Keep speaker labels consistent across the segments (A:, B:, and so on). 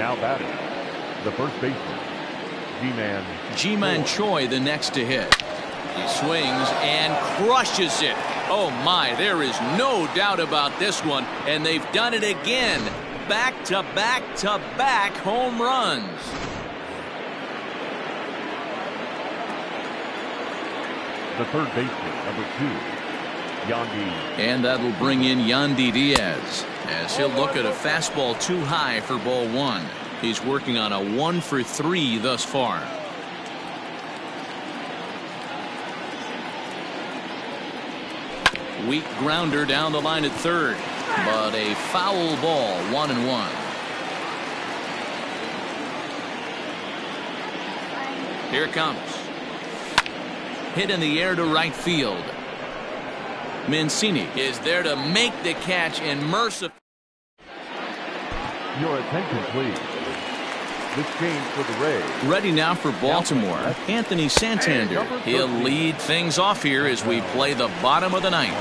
A: Now batting, the first baseman,
B: G-Man Choi, the next to hit. He swings and crushes it. Oh my, there is no doubt about this one, and they've done it again. Back to back to back home runs.
A: The third baseman, number 2, Yandy.
B: And that'll bring in Yandy Diaz as he'll look at a fastball too high for ball 1. He's working on a 1-for-3 thus far. Weak grounder down the line at third, but a foul ball, 1-1. Here it comes. Hit in the air to right field. Mancini is there to make the catch and mercifully.
A: Your attention, please. This game for the Rays.
B: Ready now for Baltimore. Anthony Santander. He'll lead things off here as we play the bottom of the ninth.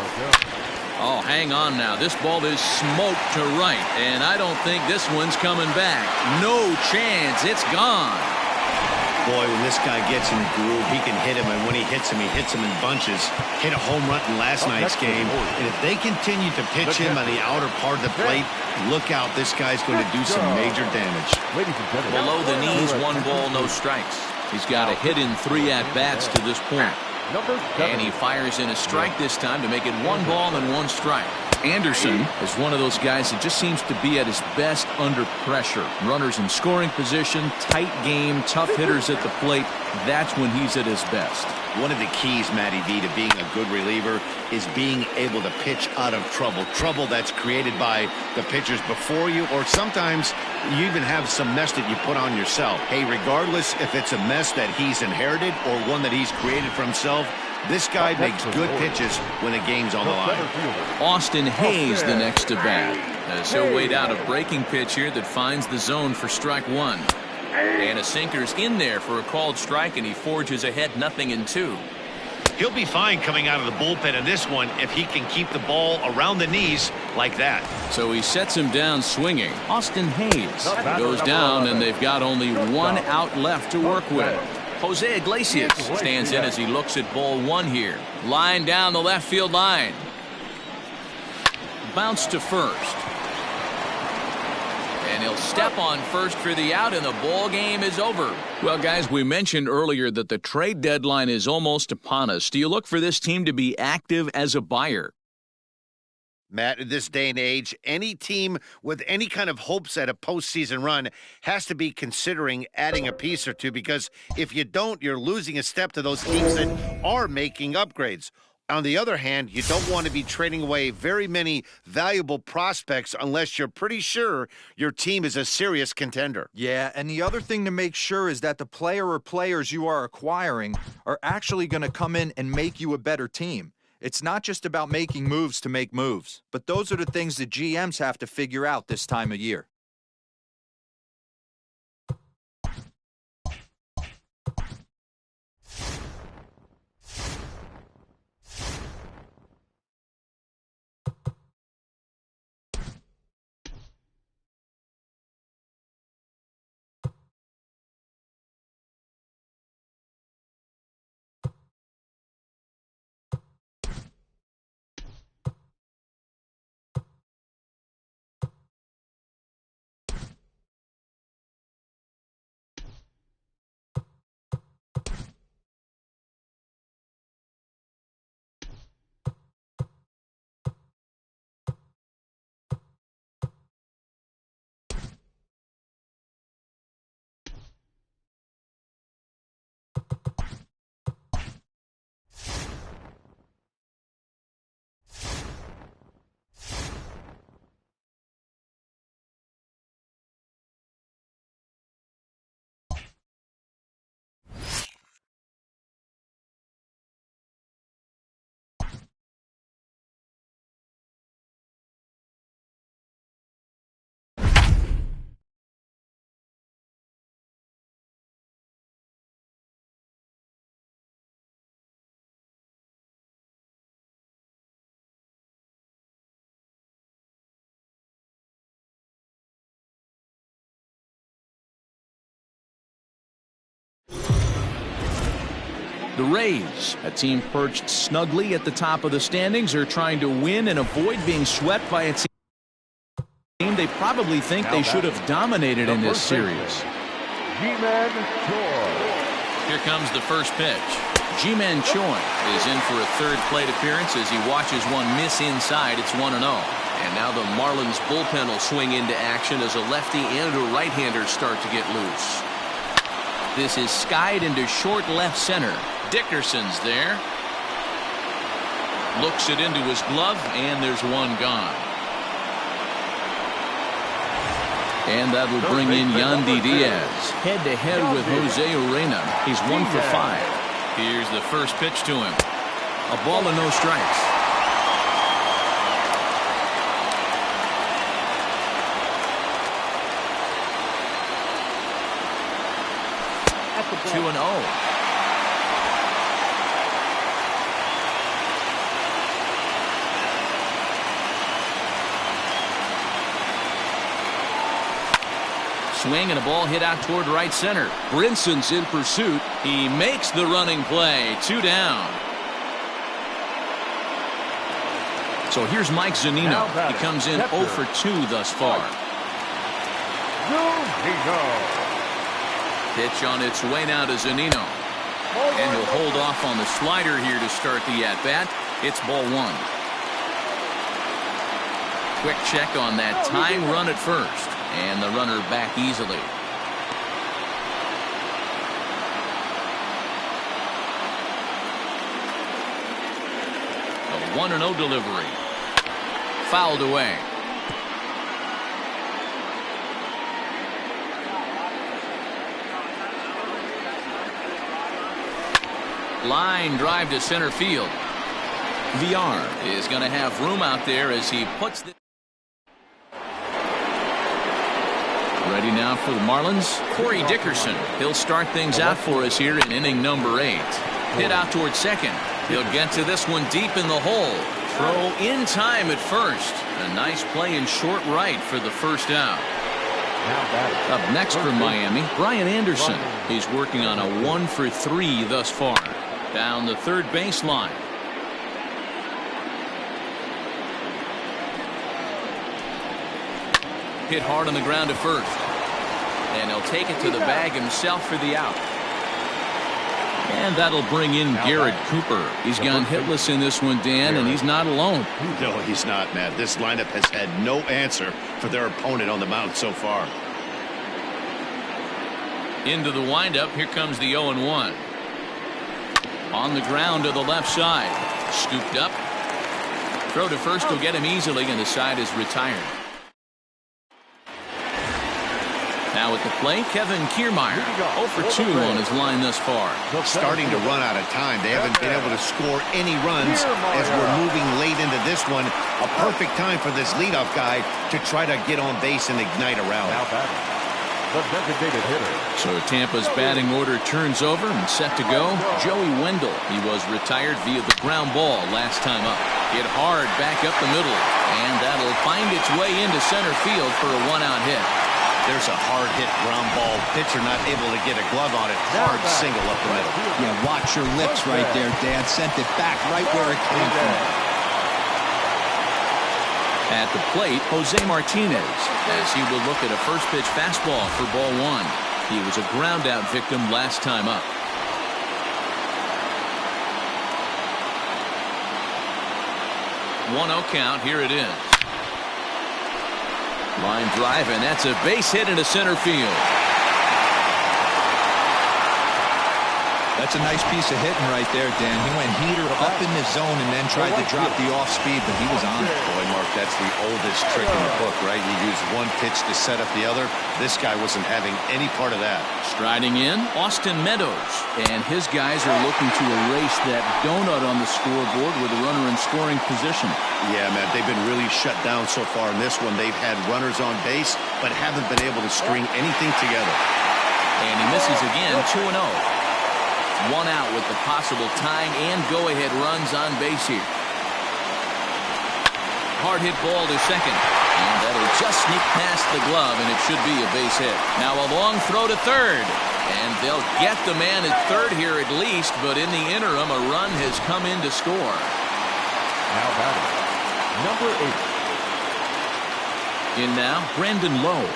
B: Oh, hang on now. This ball is smoked to right, and I don't think this one's coming back. No chance. It's gone.
C: Boy, when this guy gets in the groove, he can hit him, and when he hits him in bunches. Hit a home run in last night's game, and if they continue to pitch him on the outer part of the plate, look out, this guy's going to do some major damage.
B: Below the knees, 1 ball, no strikes. He's got a hit in 3 at-bats to this point. And he fires in a strike this time to make it 1 ball and 1 strike. Anderson is one of those guys that just seems to be at his best under pressure. Runners in scoring position, tight game, tough hitters at the plate. That's when he's at his best.
C: One of the keys, Matty V, to being a good reliever is being able to pitch out of trouble. Trouble that's created by the pitchers before you, or sometimes you even have some mess that you put on yourself. Hey, regardless if it's a mess that he's inherited or one that he's created for himself, this guy makes good pitches when the game's on the line.
B: Austin Hayes the next to bat as he'll wait out a breaking pitch here that finds the zone for strike 1. And a sinker's in there for a called strike, and he forges ahead 0-2.
C: He'll be fine coming out of the bullpen in this one if he can keep the ball around the knees like that.
B: So he sets him down swinging. Austin Hayes goes down, and they've got only 1 out left to work with. Jose Iglesias stands in as he looks at ball 1 here. Line down the left field line. Bounce to first. And he'll step on first for the out, and the ball game is over. Well, guys, we mentioned earlier that the trade deadline is almost upon us. Do you look for this team to be active as a buyer?
C: Matt, in this day and age, any team with any kind of hopes at a postseason run has to be considering adding a piece or two, because if you don't, you're losing a step to those teams that are making upgrades. On the other hand, you don't want to be trading away very many valuable prospects unless you're pretty sure your team is a serious contender.
D: Yeah, and the other thing to make sure is that the player or players you are acquiring are actually going to come in and make you a better team. It's not just about making moves to make moves, but those are the things that GMs have to figure out this time of year.
B: The Rays, a team perched snugly at the top of the standings, are trying to win and avoid being swept by a team they probably think they should have dominated in this series. Here comes the first pitch. Ji-Man Choi is in for a third plate appearance as he watches one miss inside. It's 1-0. And now the Marlins bullpen will swing into action as a lefty and a right-hander start to get loose. This is skied into short left center. Dickerson's there. Looks it into his glove, and there's one gone. And that will bring in Yandy Diaz. Head-to-head with Jose Urena. He's 1 for 5. Here's the first pitch to him. A ball and no strikes. At the 2-0. Swing and a ball hit out toward right center. Brinson's in pursuit. He makes the running play. 2 down. So here's Mike Zunino. He comes in 0 for 2 thus far. Pitch on its way now to Zunino. And he'll hold off on the slider here to start the at-bat. It's ball 1. Quick check on that tying run at first. And the runner back easily. A 1-0 delivery. Fouled away. Line drive to center field. VR is going to have room out there as he puts the ready now for the Marlins. Corey Dickerson. He'll start things out for us here in inning number 8. Hit out towards second. He'll get to this one deep in the hole. Throw in time at first. A nice play in short right for the first out. Up next from Miami, Brian Anderson. He's working on a 1 for 3 thus far. Down the third baseline. Hit hard on the ground to first. And he'll take it to the bag himself for the out. And that'll bring in Garrett Cooper. He's gone hitless in this one, Dan, and he's not alone.
E: No, he's not, Matt. This lineup has had no answer for their opponent on the mound so far.
B: Into the windup. Here comes the 0-1. On the ground to the left side. Scooped up. Throw to first will get him easily, and the side is retired. Now at the plate, Kevin Kiermaier. 0 for 2 on his line thus far.
C: Starting to run out of time. They haven't been able to score any runs as we're moving late into this one. A perfect time for this leadoff guy to try to get on base and ignite a rally.
A: The designated hitter.
B: So Tampa's batting order turns over and set to go. Joey Wendell. He was retired via the ground ball last time up. Hit hard back up the middle. And that'll find its way into center field for a 1-out hit.
C: There's a hard-hit ground ball. Pitcher not able to get a glove on it. Hard single up the middle.
F: Yeah, watch your lips right there, Dan. Sent it back right where it came from.
B: At the plate, Jose Martinez, as he will look at a first pitch fastball for ball 1. He was a ground out victim last time up. One-0 count. Here it is. Line drive, and that's a base hit into center field.
F: That's a nice piece of hitting right there, Dan. He went heater up in the zone and then tried to drop the off speed, but he was on it.
E: Boy, Mark, that's the oldest trick in the book, right? You use one pitch to set up the other. This guy wasn't having any part of that.
B: Striding in, Austin Meadows. And his guys are looking to erase that donut on the scoreboard with a runner in scoring position.
E: Yeah, man, they've been really shut down so far in this one. They've had runners on base, but haven't been able to string anything together.
B: And he misses again, 2-0. 1 out with the possible tying and go-ahead runs on base here. Hard hit ball to second. And that'll just sneak past the glove, and it should be a base hit. Now a long throw to third. And they'll get the man at third here at least, but in the interim, a run has come in to score.
A: Now batting, number 8.
B: In now, Brandon Lowe,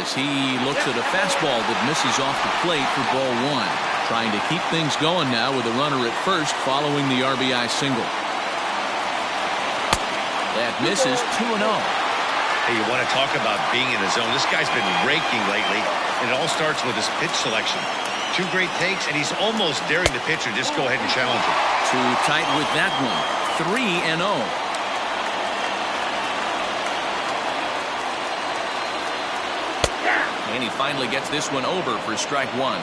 B: as he looks at a fastball that misses off the plate for ball 1. Trying to keep things going now with a runner at first following the RBI single. That misses 2-0.
E: Hey, you want to talk about being in the zone. This guy's been raking lately, and it all starts with his pitch selection. 2 great takes, and he's almost daring the pitcher just go ahead and challenge him.
B: Too tight with that one. 3-0. And he finally gets this one over for strike 1.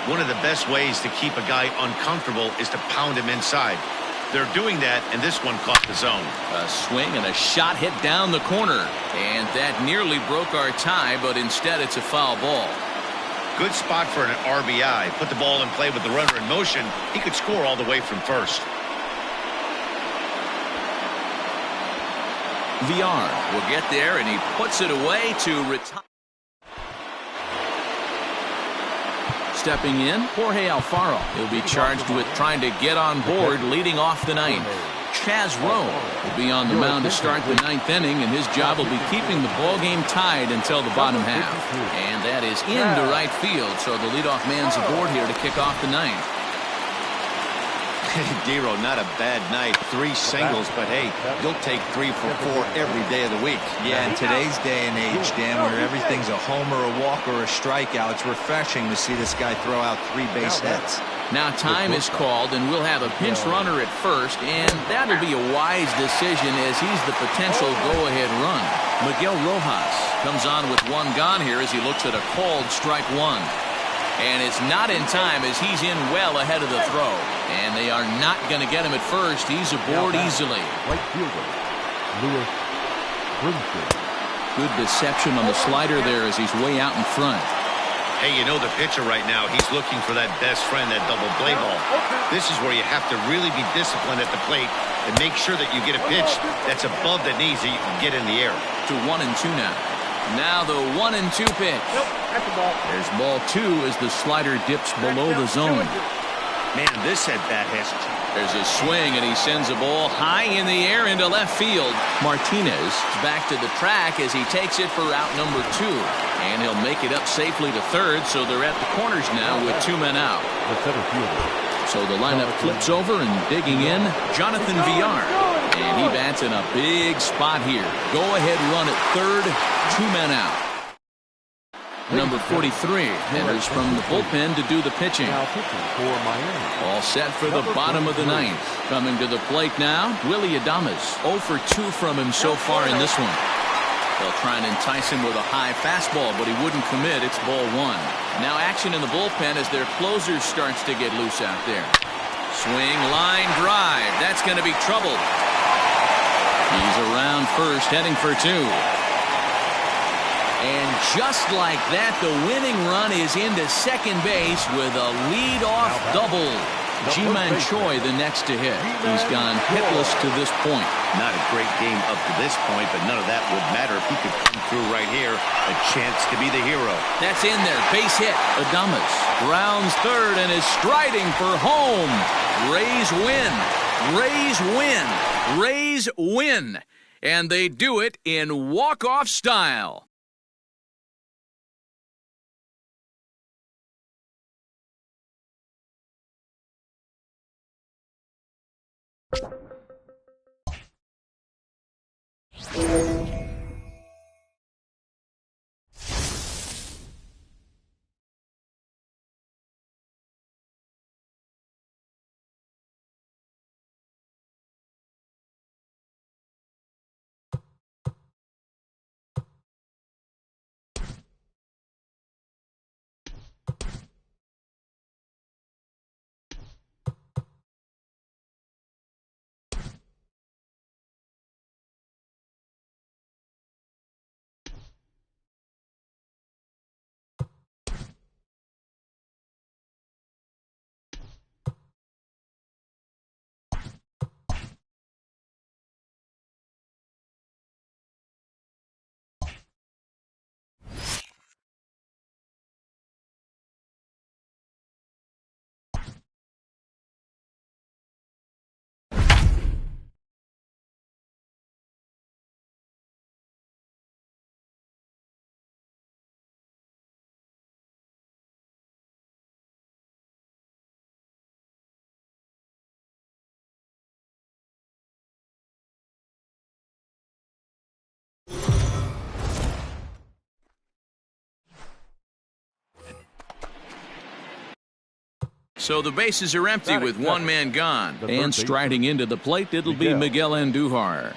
E: One of the best ways to keep a guy uncomfortable is to pound him inside. They're doing that, and this one caught the zone.
B: A swing and a shot hit down the corner. And that nearly broke our tie, but instead it's a foul ball.
E: Good spot for an RBI. Put the ball in play with the runner in motion. He could score all the way from first.
B: VR will get there, and he puts it away to retire. Stepping in, Jorge Alfaro. He'll be charged with trying to get on board leading off the ninth. Chaz Rowe will be on the mound to start the ninth inning, and his job will be keeping the ball game tied until the bottom half. And that is into right field, so the leadoff man's aboard here to kick off the ninth.
E: Dero, not a bad night. 3 singles, but hey, you'll take 3 for 4 every day of the week.
F: Yeah, in today's day and age, Dan, where everything's a homer, a walk, or a strikeout, it's refreshing to see this guy throw out 3 base hits.
B: Now time is called, and we'll have a pinch runner at first, and that'll be a wise decision as he's the potential go-ahead run. Miguel Rojas comes on with 1 gone here as he looks at a called strike 1. And it's not in time as he's in well ahead of the throw. And they are not going to get him at first. He's aboard easily.
A: Right fielder, Lewis Brinson.
B: Good deception on the slider there as he's way out in front.
E: Hey, you know the pitcher right now, he's looking for that best friend, that double play ball. This is where you have to really be disciplined at the plate and make sure that you get a pitch that's above the knees that you can get in the air.
B: To 1-2 now. Now the 1-2 pitch. There's ball 2 as the slider dips below the zone.
E: Man, this at-bat has...
B: There's a swing, and he sends a ball high in the air into left field. Martinez is back to the track as he takes it for out number 2. And he'll make it up safely to third, so they're at the corners now with 2 men out.
A: The center fielder.
B: So the lineup flips over, and digging in, Jonathan VR. And he bats in a big spot here. Go-ahead run at third, 2 men out. Number 43 enters from the bullpen to do the pitching.
A: Now pitching for Miami.
B: All set for the bottom of the ninth. Coming to the plate now, Willy Adames. 0 for 2 from him so far in this one. They'll try and entice him with a high fastball, but he wouldn't commit. It's ball 1. Now action in the bullpen as their closer starts to get loose out there. Swing, line, drive. That's going to be trouble. He's around first, heading for 2. And just like that, the winning run is into second base with a lead-off double. Ji-Man Choi the next to hit. He's gone hitless to this point.
E: Not a great game up to this point, but none of that would matter if he could come through right here. A chance to be the hero.
B: That's in there. Base hit. Adames rounds third and is striding for home. Rays win. Rays win. Rays win. And they do it in walk-off style. So the bases are empty with one man gone. And striding into the plate, it'll be Miguel Andujar.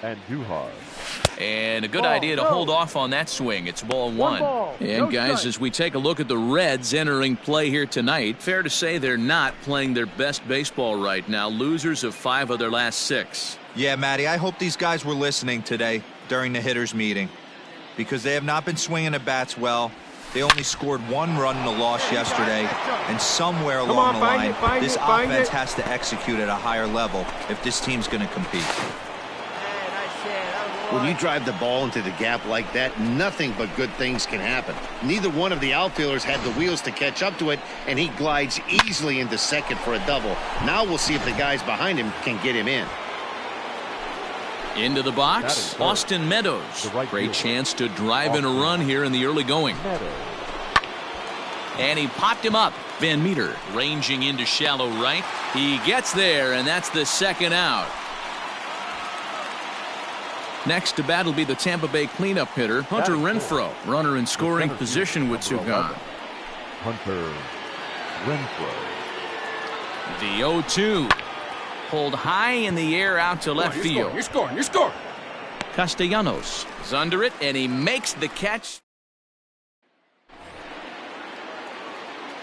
B: And a good idea to hold off on that swing. It's ball one. And guys, as we take a look at the Reds entering play here tonight, fair to say they're not playing their best baseball right now. Losers of 5 of their last 6.
F: Yeah, Matty, I hope these guys were listening today during the hitters meeting, because they have not been swinging at bats well. They only scored 1 run in the loss yesterday, and somewhere along the line, this offense has to execute at a higher level if this team's going to compete.
C: When you drive the ball into the gap like that, nothing but good things can happen. Neither one of the outfielders had the wheels to catch up to it, and he glides easily into second for a double. Now we'll see if the guys behind him can get him in.
B: Into the box, Austin Meadows. Great chance to drive in a run here in the early going. And he popped him up. Van Meter ranging into shallow right. He gets there, and that's the second out. Next to bat will be the Tampa Bay cleanup hitter, Hunter Renfroe. Runner in scoring position with 2 gone.
A: Hunter Renfroe.
B: The 0-2. Pulled high in the air out to left field.
G: You're scoring.
B: Castellanos is under it, and he makes the catch.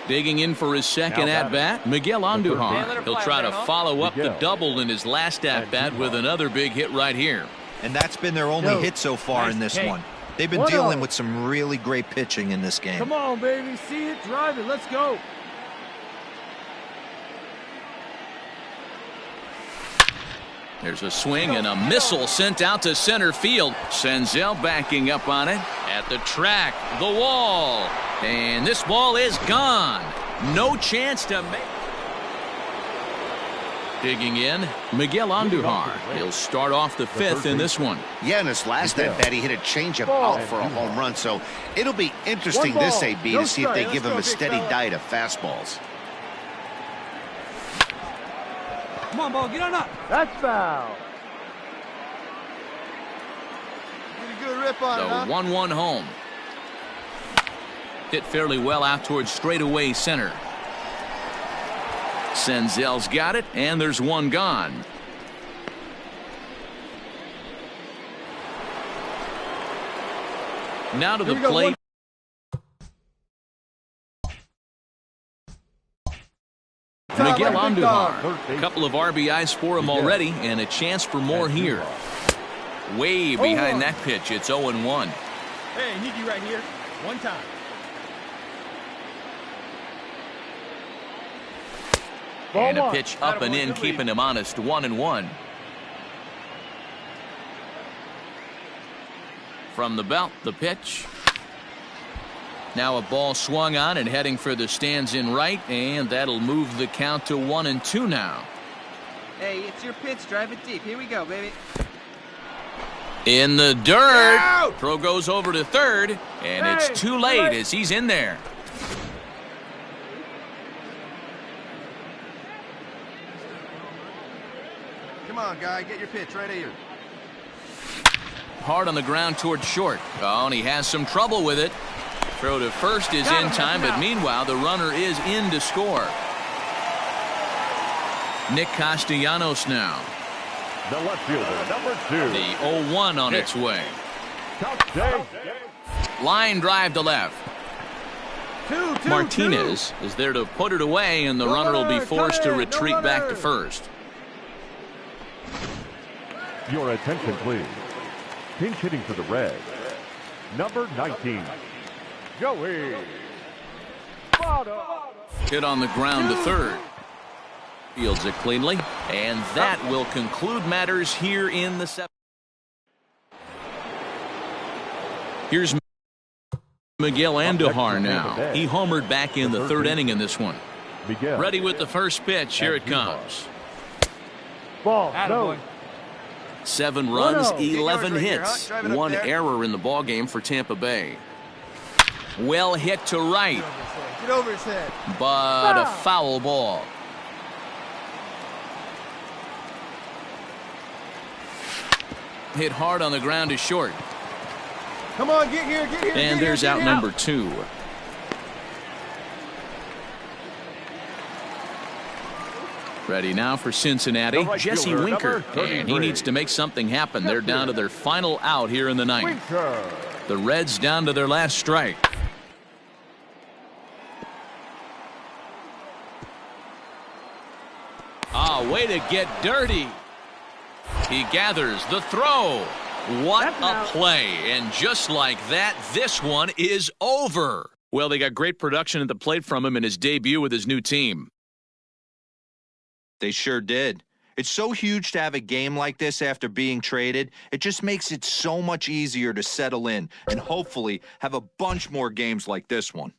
B: Digging in for his second at-bat, Miguel Andujar. He'll try to follow up the double in his last at-bat with another big hit right here.
F: And that's been their only hit so far in this one. They've been dealing with some really great pitching in this game.
G: Come on, baby. See it, drive it. Let's go.
B: There's a swing and a missile sent out to center field. Senzel backing up on it. At the track, the wall. And this ball is gone. No chance to make. Digging in, Miguel Andujar. He'll start off the 5th in this one.
C: Yeah, in his last at-bat, he hit a changeup out for a home run. So it'll be interesting this AB to see if they give him a steady diet of fastballs.
G: Come on, ball, get on up. That's foul.
H: Get a good rip on it,
B: The 1-1 home. Hit fairly well out towards straightaway center. Senzel's got it, and there's one gone. Now to the plate. Miguel Andujar. A couple of RBIs for him already, and a chance for more here. Way behind that pitch. It's 0-1.
G: Hey, need you right here. One time.
B: And a pitch up and in, keeping him honest. 1-1. From the belt, the pitch. Now a ball swung on and heading for the stands in right, and that'll move the count to 1-2 now.
H: Hey, it's your pitch. Drive it deep. Here we go, baby.
B: In the dirt. Throw goes over to third, and it's too late as he's in there.
H: Come on, guy. Get your pitch right here.
B: Hard on the ground towards short. Oh, and he has some trouble with it. Throw to first is in time, but meanwhile the runner is in to score. Nick Castellanos now.
A: The left fielder, number 2.
B: The 0-1 on its way. Line drive to left. Martinez is there to put it away, and the runner will be forced to retreat back to first.
A: Your attention, please. Pinch hitting for the Reds, number 19. Joey.
B: Hit on the ground to third. Fields it cleanly, and that will conclude matters here in the 7th. Here's Miguel Andujar now. He homered back in the 3rd inning in this one. Ready with the first pitch. Here it comes.
G: Ball. No.
B: 7 runs, 11 hits. 1 error in the ballgame for Tampa Bay. Well hit to right.
H: Get over his head.
B: But a foul ball. Hit hard on the ground to short.
H: Come on, get here, get here.
B: And there's out number 2. Ready now for Cincinnati,
A: right
B: Jesse
A: fielder,
B: Winker.
A: number
B: And he
A: 33.
B: needs to make something happen. They're down to their final out here in the ninth.
A: Winker.
B: The Reds down to their last strike. Ah, way to get dirty. He gathers the throw. What a play. And just like that, this one is over. Well, they got great production at the plate from him in his debut with his new team.
F: They sure did. It's so huge to have a game like this after being traded. It just makes it so much easier to settle in and hopefully have a bunch more games like this one.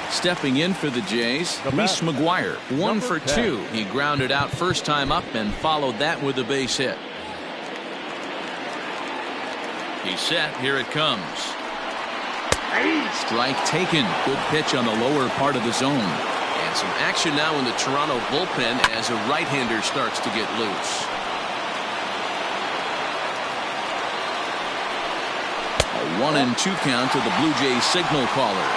B: Stepping in for the Jays, Reese McGuire, 1 for 2. He grounded out first time up and followed that with a base hit. He's set. Here it comes. Strike taken. Good pitch on the lower part of the zone. And some action now in the Toronto bullpen as a right-hander starts to get loose. A 1-2 count to the Blue Jays signal caller.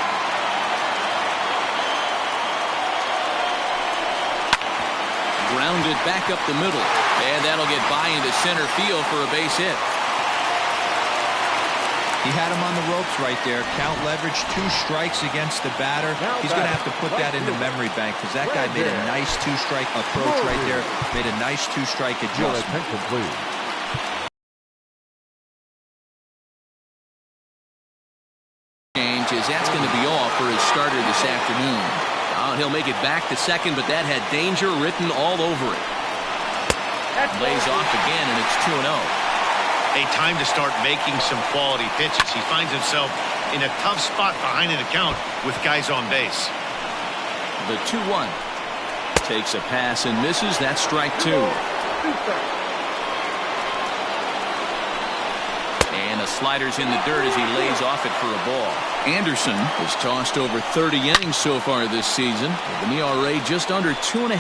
B: Grounded back up the middle, and that'll get by into center field for a base hit.
F: He had him on the ropes right there. Count leverage, 2 strikes against the batter. He's going to have to put that in the memory bank because that guy made a nice 2-strike approach right there. Made a nice 2-strike adjustment.
B: Change is that's going to be all for his starter this afternoon. He'll make it back to second, but that had danger written all over it. Lays off again, and it's 2-0.
E: A time to start making some quality pitches. He finds himself in a tough spot behind an account with guys on base.
B: The 2-1 takes a pass and misses. That's strike 2. And a slider's in the dirt as he lays off it for a ball. Anderson has tossed over 30 innings so far this season with an ERA just under 2.5.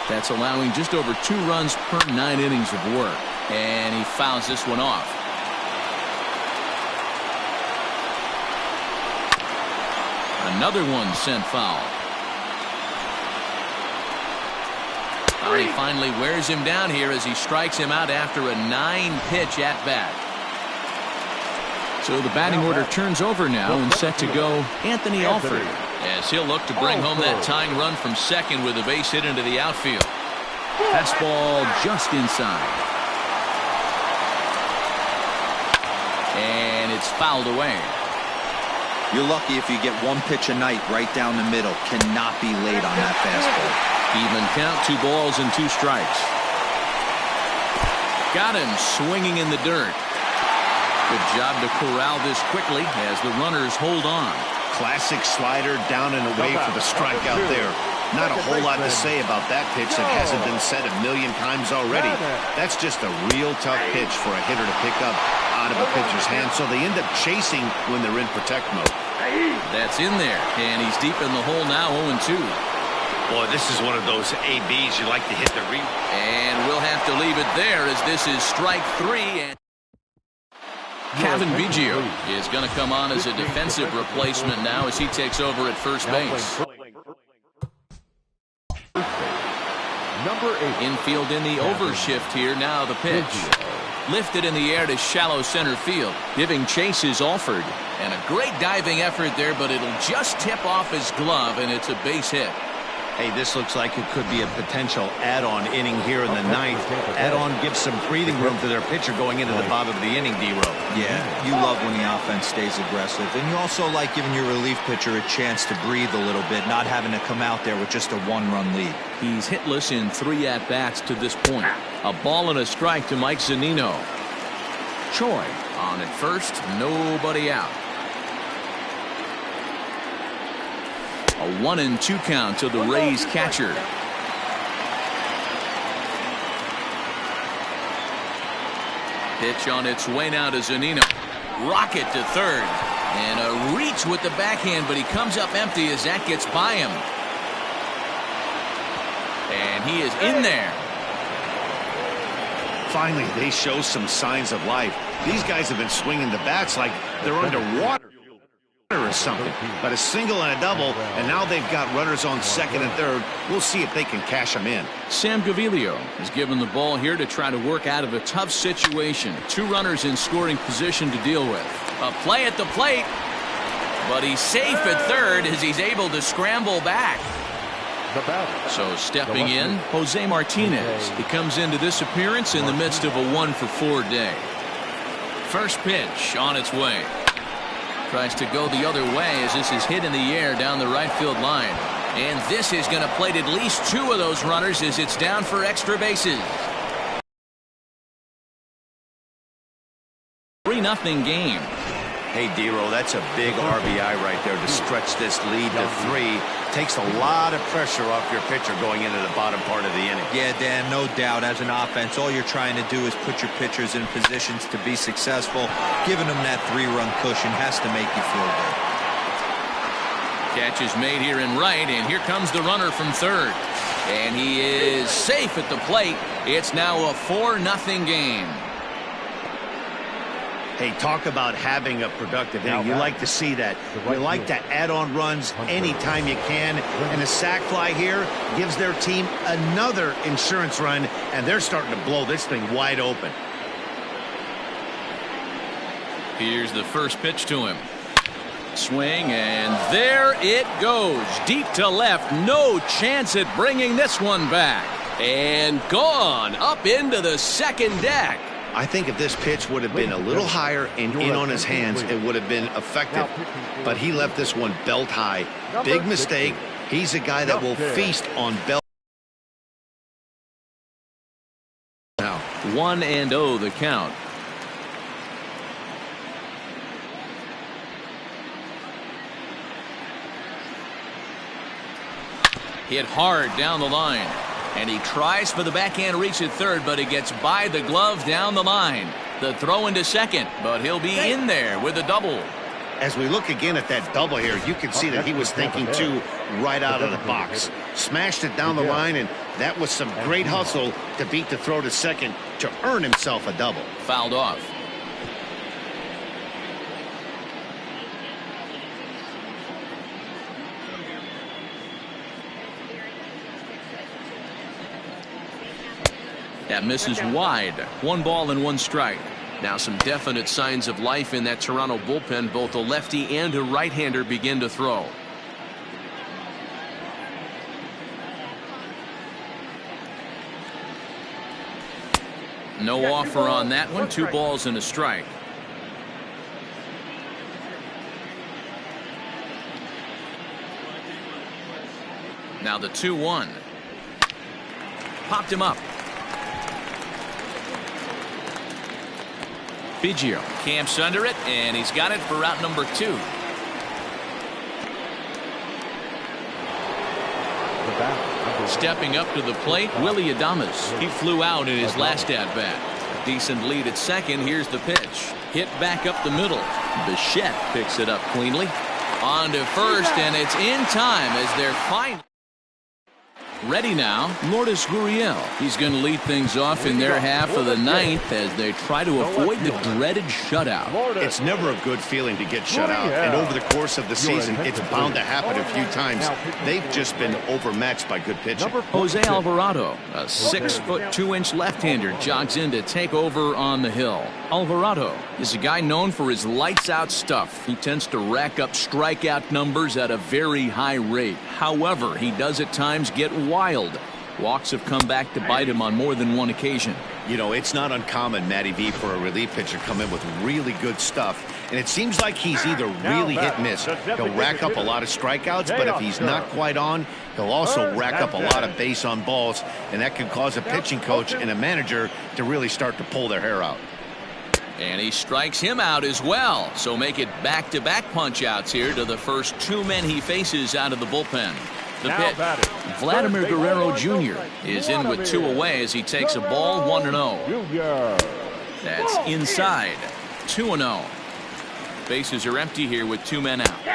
B: That's allowing just over 2 runs per 9 innings of work. And he fouls this one off. Another one sent foul. Well, he finally wears him down here as he strikes him out after a 9-pitch at-bat. So the batting order turns over now and set to go Anthony Alford, as he'll look to bring home that tying run from second with a base hit into the outfield. Fastball just inside. And it's fouled away.
F: You're lucky if you get one pitch a night right down the middle. Cannot be late on that fastball.
B: Even count, 2 balls and 2 strikes. Got him swinging in the dirt. Good job to corral this quickly as the runners hold on.
E: Classic slider down and away for the strikeout there. Not a whole lot to say about that pitch that hasn't been said a million times already. That's just a real tough pitch for a hitter to pick up out of a pitcher's hand, so they end up chasing when they're in protect mode.
B: That's in there, and he's deep in the hole now, 0-2.
E: Boy, this is one of those ABs you like to hit the
B: And we'll have to leave it there as this is strike 3. And Kevin Biggio is going to come on as a defensive replacement now as he takes over at first base.
A: Number 8.
B: Infield in the overshift here. Now the pitch. Lifted in the air to shallow center field. Giving chase is Alford. And a great diving effort there, but it'll just tip off his glove, and it's a base hit.
E: Hey, this looks like it could be a potential add-on inning here in the 9th. Add-on gives some breathing room to their pitcher going into the bottom of the inning, D-Row.
F: Yeah, you love when the offense stays aggressive. And you also like giving your relief pitcher a chance to breathe a little bit, not having to come out there with just a 1-run lead.
B: He's hitless in 3 at-bats to this point. A ball and a strike to Mike Zunino. Choi on at first, nobody out. A 1-2 count to the Rays catcher. Pitch on its way now to Zunino. Rocket to third. And a reach with the backhand, but he comes up empty as that gets by him. And he is in there.
E: Finally, they show some signs of life. These guys have been swinging the bats like they're underwater or something. But a single and a double, and now they've got runners on second and third. We'll see if they can cash them in.
B: Sam Gaviglio is given the ball here to try to work out of a tough situation. 2 runners in scoring position to deal with. A play at the plate, but he's safe at third as he's able to scramble back. So stepping in, Jose Martinez. He comes into this appearance in the midst of a 1-for-4 day. First pitch on its way. Tries to go the other way as this is hit in the air down the right field line. And this is going to plate at least 2 of those runners as it's down for extra bases. 3-0 game.
E: Hey, D-Row, that's a big RBI right there to stretch this lead to 3. Takes a lot of pressure off your pitcher going into the bottom part of the inning.
F: Yeah, Dan, no doubt. As an offense, all you're trying to do is put your pitchers in positions to be successful. Giving them that 3-run cushion has to make you feel good.
B: Catch is made here in right, and here comes the runner from third. And he is safe at the plate. It's now a 4-0 game.
E: Hey, talk about having a productive inning. You like to see that. You like to add on runs anytime you can. And a sac fly here gives their team another insurance run, and they're starting to blow this thing wide open.
B: Here's the first pitch to him. Swing, and there it goes. Deep to left. No chance at bringing this one back. And gone up into the second deck.
E: I think if this pitch would have been a little higher and in on his hands, it would have been effective. But he left this one belt high. Big mistake. He's a guy that will feast on belt.
B: Now 1-0 the count. Hit hard down the line. And he tries for the backhand reach at third, but he gets by the glove down the line. The throw into second, but he'll be in there with a double.
E: As we look again at that double here, you can see that he was thinking, too, right out of the box. Smashed it down the line, and that was some great hustle to beat the throw to second to earn himself a double.
B: Fouled off. That misses wide. 1 ball and 1 strike. Now some definite signs of life in that Toronto bullpen. Both a lefty and a right-hander begin to throw. No offer on that one. 2 balls and a strike. Now the 2-1. Popped him up. Biggio camps under it, and he's got it for route number 2. Stepping up to the plate, Willie Adames. He flew out in his last at-bat. Decent lead at second. Here's the pitch. Hit back up the middle. Bichette picks it up cleanly. On to first, and it's in time as they're finally ready now. Lourdes Gurriel. He's going to lead things off in their half of the 9th as they try to avoid the dreaded shutout.
E: It's never a good feeling to get shut out, and over the course of the season, it's bound to happen a few times. They've just been overmatched by good pitching.
B: Jose Alvarado, a 6'2" left-hander, jogs in to take over on the hill. Alvarado is a guy known for his lights-out stuff. He tends to rack up strikeout numbers at a very high rate. However, he does at times get wild. Walks have come back to bite him on more than one occasion.
E: You know, it's not uncommon, Matty V, for a relief pitcher to come in with really good stuff. And it seems like he's either really hit and miss. He'll rack up a lot of strikeouts, but if he's not quite on, he'll also rack up a lot of base on balls. And that can cause a pitching coach and a manager to really start to pull their hair out.
B: And he strikes him out as well. So make it back-to-back punch-outs here to the first 2 men he faces out of the bullpen. The pitch. Vladimir Guerrero Jr. is in with 2 away as he takes a ball 1-0. That's inside. 2-0. Bases are empty here with 2 men out.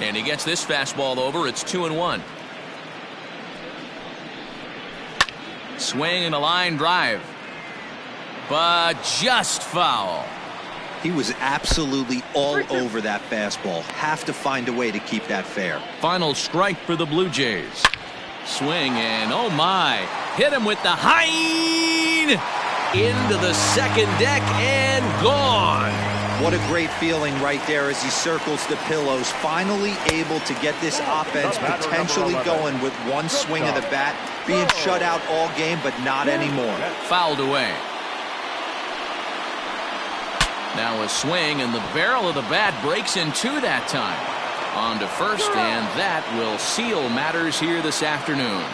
B: And he gets this fastball over. It's 2-1. Swing and a line drive. But just foul.
F: He was absolutely all over that fastball. Have to find a way to keep that fair.
B: Final strike for the Blue Jays. Swing and oh my. Hit him with the hind. Into the second deck and gone.
F: What a great feeling right there as he circles the pillows. Finally able to get this offense potentially going with one swing of the bat. Being shut out all game, but not anymore.
B: Fouled away. Now a swing, and the barrel of the bat breaks in 2 that time. On to first, and that will seal matters here this afternoon.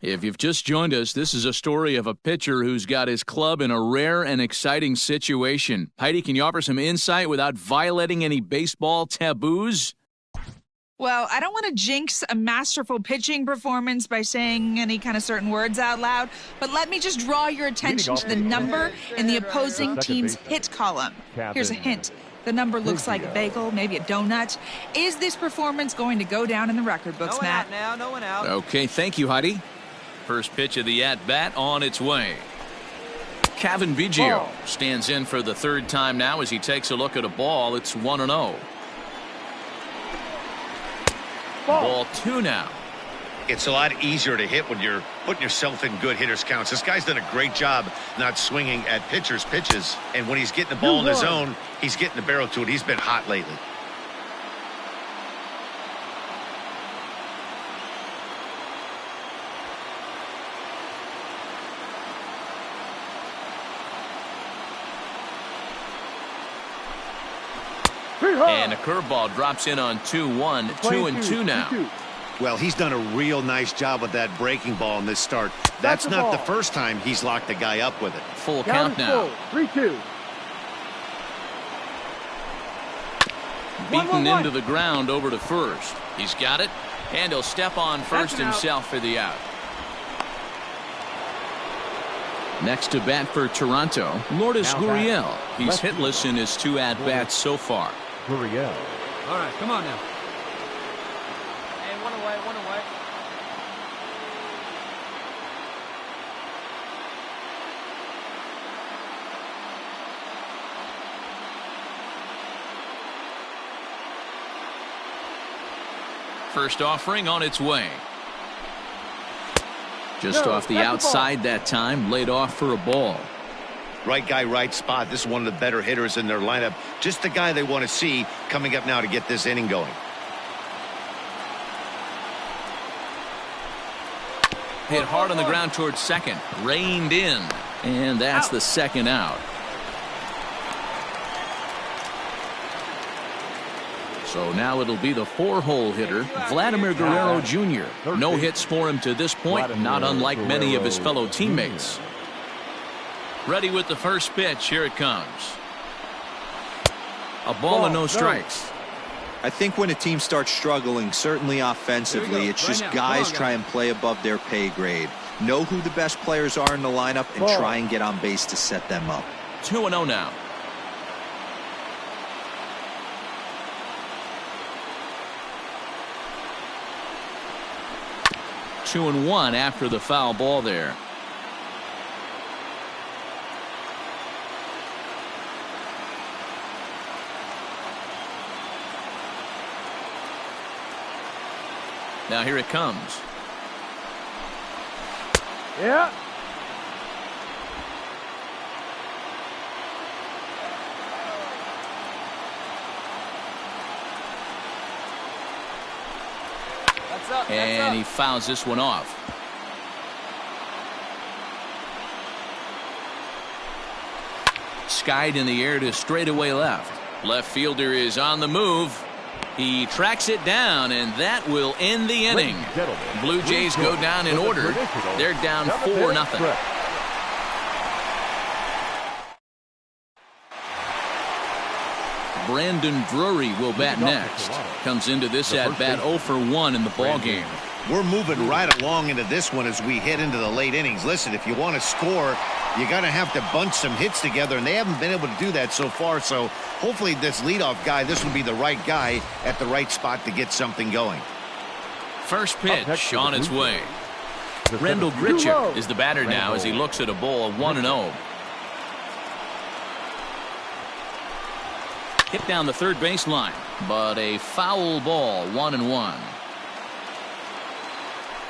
B: If you've just joined us, this is a story of a pitcher who's got his club in a rare and exciting situation. Heidi, can you offer some insight without violating any baseball taboos?
I: Well, I don't want to jinx a masterful pitching performance by saying any kind of certain words out loud, but let me just draw your attention to the number in the opposing team's hit column. Here's a hint. The number looks like a bagel, maybe a donut. Is this performance going to go down in the record books, Matt?
H: No one out.
B: Okay, thank you, Heidi. First pitch of the at-bat on its way. Kevin Biggio stands in for the third time now as he takes a look at a ball. It's 1-0. Ball 2 now.
E: It's a lot easier to hit when you're putting yourself in good hitters' counts. This guy's done a great job not swinging at pitchers' pitches. And when he's getting the ball in his zone, he's getting the barrel to it. He's been hot lately.
B: And a curveball drops in on 2-1, 2-2 now.
E: Well, he's done a real nice job with that breaking ball in this start. That's not the first time he's locked a guy up with it.
B: Full count now.
G: 3-2.
B: Beaten into the ground over to first. He's got it, and he'll step on first himself for the out. Next to bat for Toronto, Lourdes Gurriel. He's hitless in his 2 at-bats so far.
A: Gurriel.
G: All right, come on now.
H: Hey, one away.
B: First offering on its way. Just off the outside that time, laid off for a ball.
E: Right guy, right spot. This is one of the better hitters in their lineup. Just the guy they want to see coming up now to get this inning going.
B: Hit hard on the ground towards second. Reined in. And that's the second out. So now it'll be the 4-hole hitter, Vladimir Guerrero Jr. No hits for him to this point, not unlike many of his fellow teammates. Ready with the first pitch. Here it comes. A ball and no strikes.
F: I think when a team starts struggling, certainly offensively, it's just guys try and play above their pay grade. Know who the best players are in the lineup and try and get on base to set them up.
B: 2-0 now. Two and one after the foul ball there. Now here it comes.
G: Yeah.
B: And he fouls this one off. Skied in the air to straightaway left. Left fielder is on the move. He tracks it down, and that will end the inning. Blue Jays go down in order. They're down 4-0. Brandon Drury will bat next. Comes into this at bat 0 for 1 in the ball game.
E: We're moving right along into this one as we head into the late innings. Listen, if you want to score, you got to have to bunch some hits together, and they haven't been able to do that so far. So hopefully this leadoff guy, this will be the right guy at the right spot to get something going.
B: First pitch on its way. Randall Grichuk is the batter now as he looks at a ball of 1-0. Hit down the third baseline, but a foul ball, 1-1.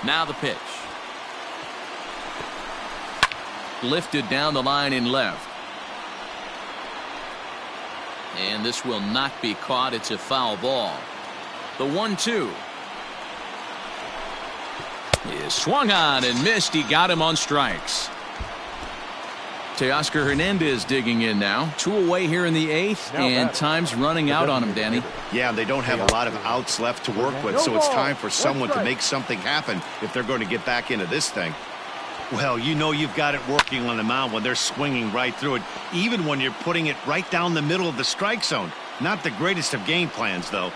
B: Now the pitch. Lifted down the line in left. And this will not be caught. It's a foul ball. The 1-2 is swung on and missed. He got him on strikes. Teoscar Hernandez digging in now. 2 away here in the 8th, and time's running out on him, Danny.
E: Yeah, they don't have a lot of outs left to work with, so it's time for someone to make something happen if they're going to get back into this thing. Well, you know you've got it working on the mound when they're swinging right through it, even when you're putting it right down the middle of the strike zone. Not the greatest of game plans, though.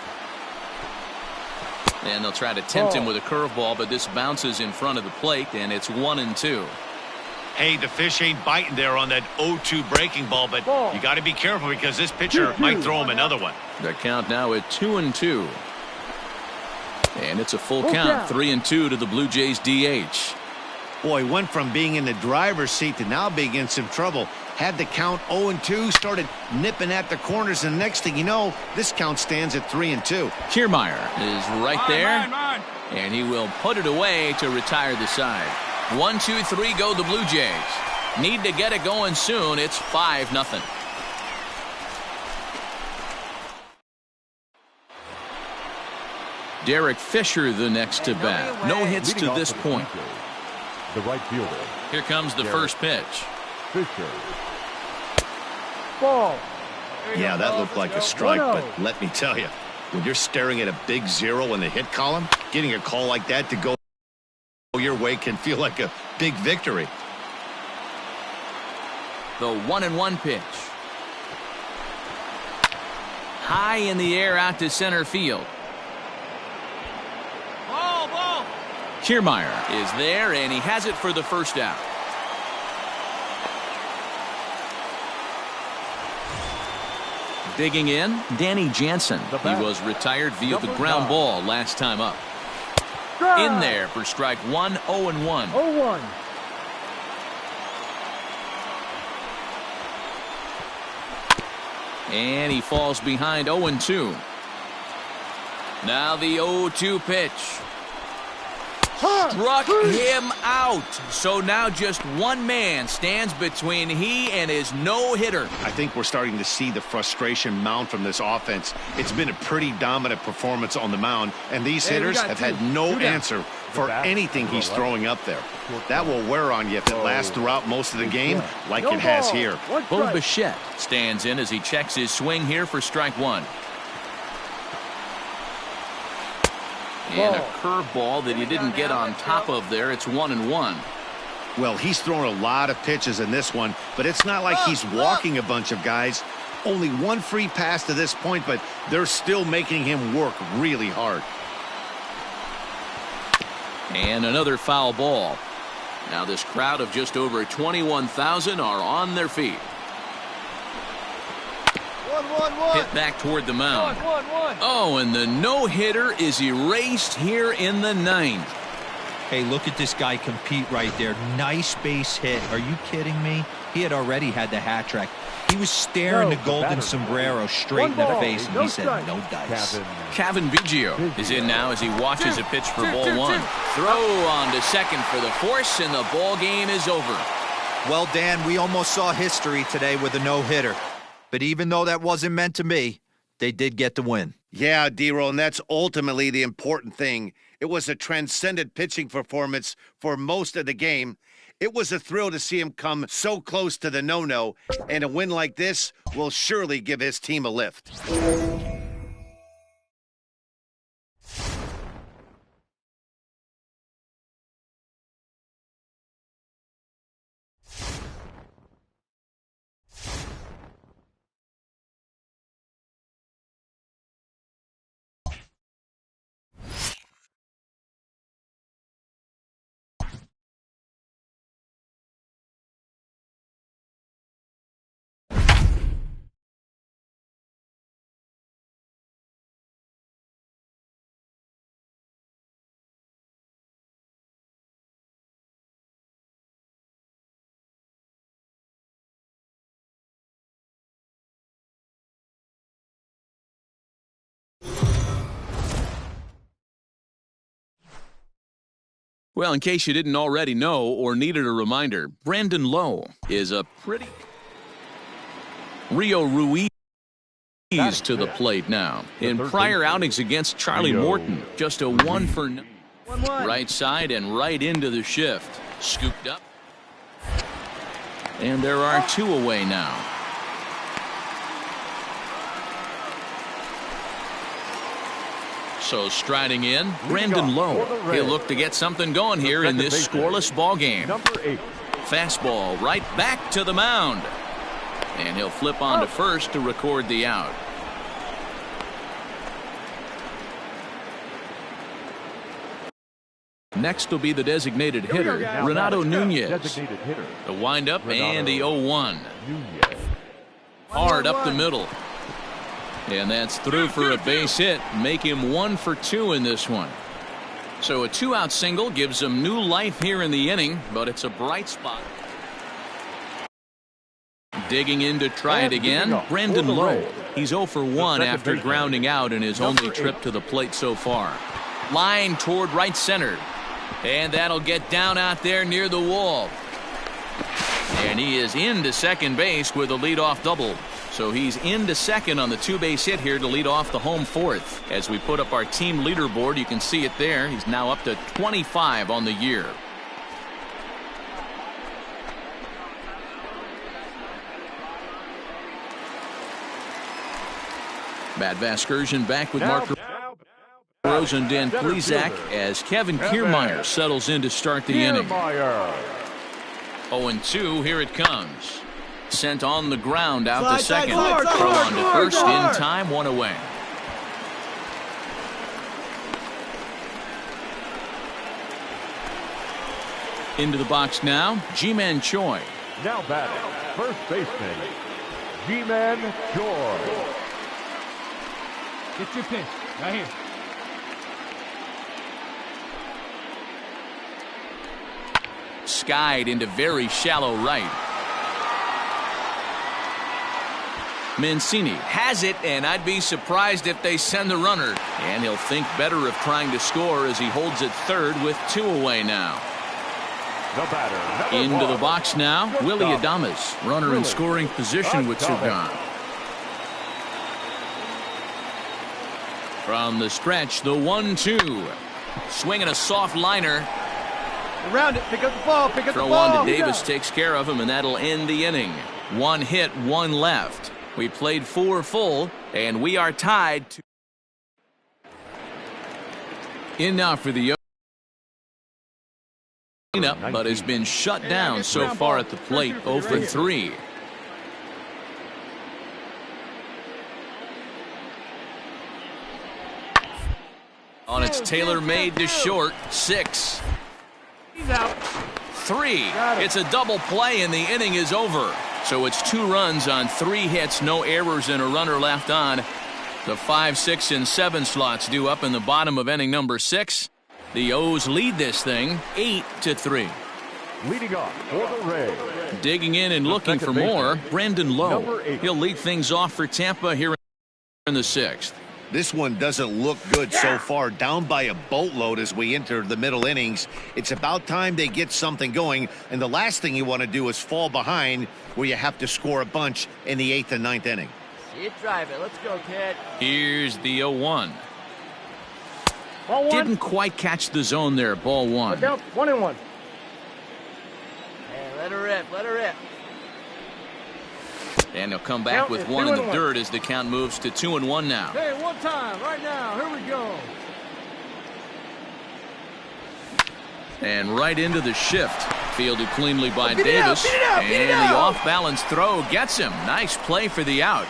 B: And they'll try to tempt him with a curveball, but this bounces in front of the plate, and it's 1-2.
E: Hey, the fish ain't biting there on that 0-2 breaking ball, but you got to be careful because this pitcher might throw him another one.
B: The count now at 2-2. And it's a full count, 3-2 to the Blue Jays DH.
E: Boy, went from being in the driver's seat to now being in some trouble. Had the count 0-2, started nipping at the corners, and the next thing you know, this count stands at 3-2.
B: Kiermaier is right there, and he will put it away to retire the side. 1, 2, 3 go the Blue Jays. Need to get it going soon. It's 5-0. Derek Fisher the next to bat. No hits to this point.
A: The right fielder.
B: Here comes the first pitch.
A: Fisher.
G: Ball.
E: Yeah, that looked like a strike, but let me tell you, when you're staring at a big 0 in the hit column, getting a call like that to go your way can feel like a big victory.
B: The 1-1 pitch. High in the air out to center field. Ball. Kiermaier is there, and he has it for the first out. Digging in, Danny Jansen. He was retired via the ground ball last time up. In there for strike 1, 0-1.
G: 0-1.
B: And he falls behind 0-2. Now the 0-2 pitch. Struck him out. So now just one man stands between he and his no-hitter.
E: I think we're starting to see the frustration mount from this offense. It's been a pretty dominant performance on the mound, and these hitters have had no answer for anything he's throwing up there. That will wear on you if it lasts throughout most of the game like it has here.
B: Bo Bichette stands in as he checks his swing here for strike 1. And a curveball that he didn't get on top of there. It's 1-1.
E: Well, he's thrown a lot of pitches in this one, but it's not like he's walking a bunch of guys. Only one free pass to this point, but they're still making him work really hard.
B: And another foul ball. Now this crowd of just over 21,000 are on their feet. Hit back toward the mound. Oh, and the no-hitter is erased here in the 9th.
F: Hey, look at this guy compete right there. Nice base hit. Are you kidding me? He had already had the hat trick. He was staring the golden sombrero straight in the face, and he said, no dice.
B: Kevin Biggio is in now as he watches a pitch for ball 1. Throw on to second for the force, and the ball game is over.
D: Well, Dan, we almost saw history today with a no-hitter. But even though that wasn't meant to be, they did get the win.
C: Yeah, D-Roll, and that's ultimately the important thing. It was a transcendent pitching performance for most of the game. It was a thrill to see him come so close to the no-no, and a win like this will surely give his team a lift.
B: Well, in case you didn't already know or needed a reminder, Brandon Lowe is a pretty... Rio Ruiz to the plate now. In prior outings against Charlie Morton, just a 1 for 9. Right side and right into the shift. Scooped up. And there are 2 away now. So striding in, Brandon Lowe. He'll look to get something going here in this scoreless ball game.
A: Number 8.
B: Fastball right back to the mound. And he'll flip on to first to record the out. Next will be the designated hitter, Renato Nunez.
A: Designated hitter.
B: The windup and the
A: Renato
B: 0-1.
A: Nunez.
B: Hard up the middle. And that's through for a base hit. Make him 1 for 2 in this one. So a 2-out single gives him new life here in the inning, but it's a bright spot. Digging in to try it again, Brandon Lowe. He's 0 for 1 after grounding out in his only trip to the plate so far. Line toward right center. And that'll get down out there near the wall. And he is into second base with a leadoff double. So he's into second on the 2-base hit here to lead off the home 4th. As we put up our team leaderboard, you can see it there. He's now up to 25 on the year. Matt Vasgersian back with Mark Rosen, Dan Plesac as Kevin Kiermaier settles in to start the inning. 0-2, here it comes. Sent on the ground out to second. Throw on to first in time, 1 away. Into the box now, Ji-Man Choi.
A: Now batting, first baseman, Ji-Man Choi.
G: Get your pitch. Right here.
B: Skied into very shallow right. Mancini has it, and I'd be surprised if they send the runner. And he'll think better of trying to score as he holds it third with 2 away now.
A: The batter,
B: Into the box now, Willie Adames. Runner in scoring position with 2 gone. From the stretch, the 1-2. Swinging a soft liner.
H: Around it. Pick up the ball. Pick up the
B: Throw
H: ball.
B: on to Davis takes care of him, and that'll end the inning. 1 hit, 1 left. We played 4 full, and we are tied to. In now for the cleanup, but has been shut down so far at the plate. 0 for 3. On its tailor-made to short, 6.
G: He's out.
B: 3. It's a double play, and the inning is over. So it's 2 runs on 3 hits, no errors, and a runner left on. The 5, 6, and 7 slots due up in the bottom of inning number 6. The O's lead this thing 8-3.
A: leading off for the Rays.
B: Digging in and looking for more, Brandon Lowe. He'll lead things off for Tampa here in the 6th.
C: This one doesn't look good so far, down by a boatload as we enter the middle innings. It's about time they get something going, and the last thing you want to do is fall behind where you have to score a bunch in the 8th and 9th inning.
H: See it, drive it. Let's go, kid.
B: Here's the 0-1.
G: Ball 1.
B: Didn't quite catch the zone there, ball 1.
G: Down 1-1.
H: Hey, let her rip, let her rip.
B: And he'll come back with 1 in the dirt as the count moves to 2-1 now.
G: Hey, one time, right now. Here we go.
B: And right into the shift. Fielded cleanly by Davis. And the off-balance throw gets him. Nice play for the out.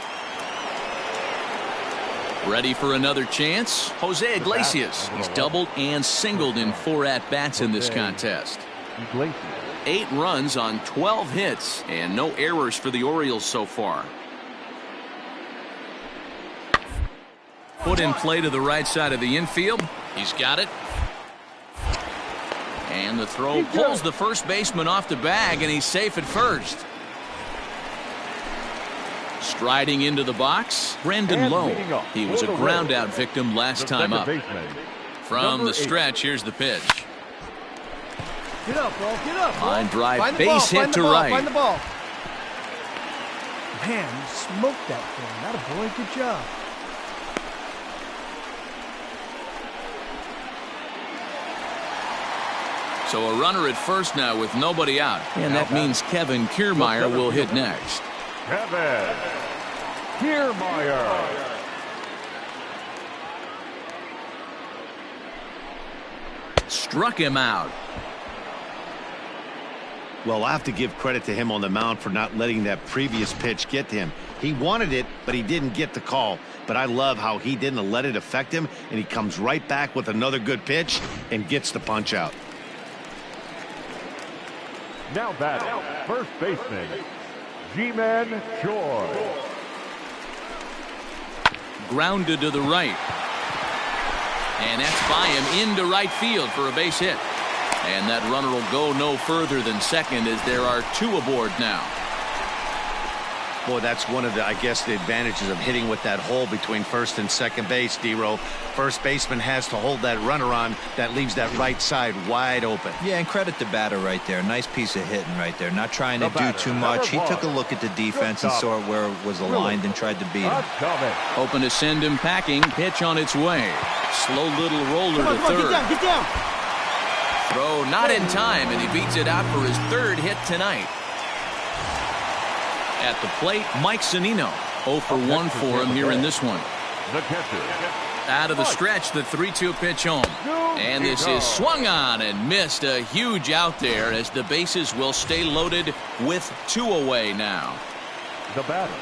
B: Ready for another chance? Jose Iglesias. He's doubled and singled in 4 at-bats in this contest. 8 runs on 12 hits and no errors for the Orioles so far. Put in play to the right side of the infield. He's got it. And the throw pulls the first baseman off the bag, and he's safe at first. Striding into the box, Brandon Lowe. He was a ground-out victim last time up. From the stretch, here's the pitch.
G: Get up, bro. Get up, bro.
B: Line drive, base hit to right.
H: Find the ball.
G: Man, you smoked that thing. That a boy. Good job.
B: So a runner at first now with nobody out. And that means Kevin Kiermaier will hit next.
A: Kevin Kiermaier.
B: Struck him out.
E: Well, I have to give credit to him on the mound for not letting that previous pitch get to him. He wanted it, but he didn't get the call. But I love how he didn't let it affect him, and he comes right back with another good pitch and gets the punch out.
A: Now batting, first baseman, G-Man Choi.
B: Grounded to the right. And that's by him into right field for a base hit. And that runner will go no further than second as there are two aboard now.
E: Boy, that's one of the, I guess, the advantages of hitting with that hole between first and second base, D-Row. First baseman has to hold that runner on. That leaves that right side wide open.
F: Yeah, and credit the batter right there. Nice piece of hitting right there. Not trying to do too much. He took a look at the defense and saw where it was aligned and tried to beat him.
B: Open to send him packing. Pitch on its way. Slow little roller to third.
G: Get down.
B: Throw not in time, and he beats it out for his third hit tonight. At the plate, Mike Zunino. 0 for 1 for him here in this one.
A: The catcher.
B: Out of the stretch, the 3-2 pitch home. And this is swung on and missed. A huge out there as the bases will stay loaded with 2 away now.
A: The batter.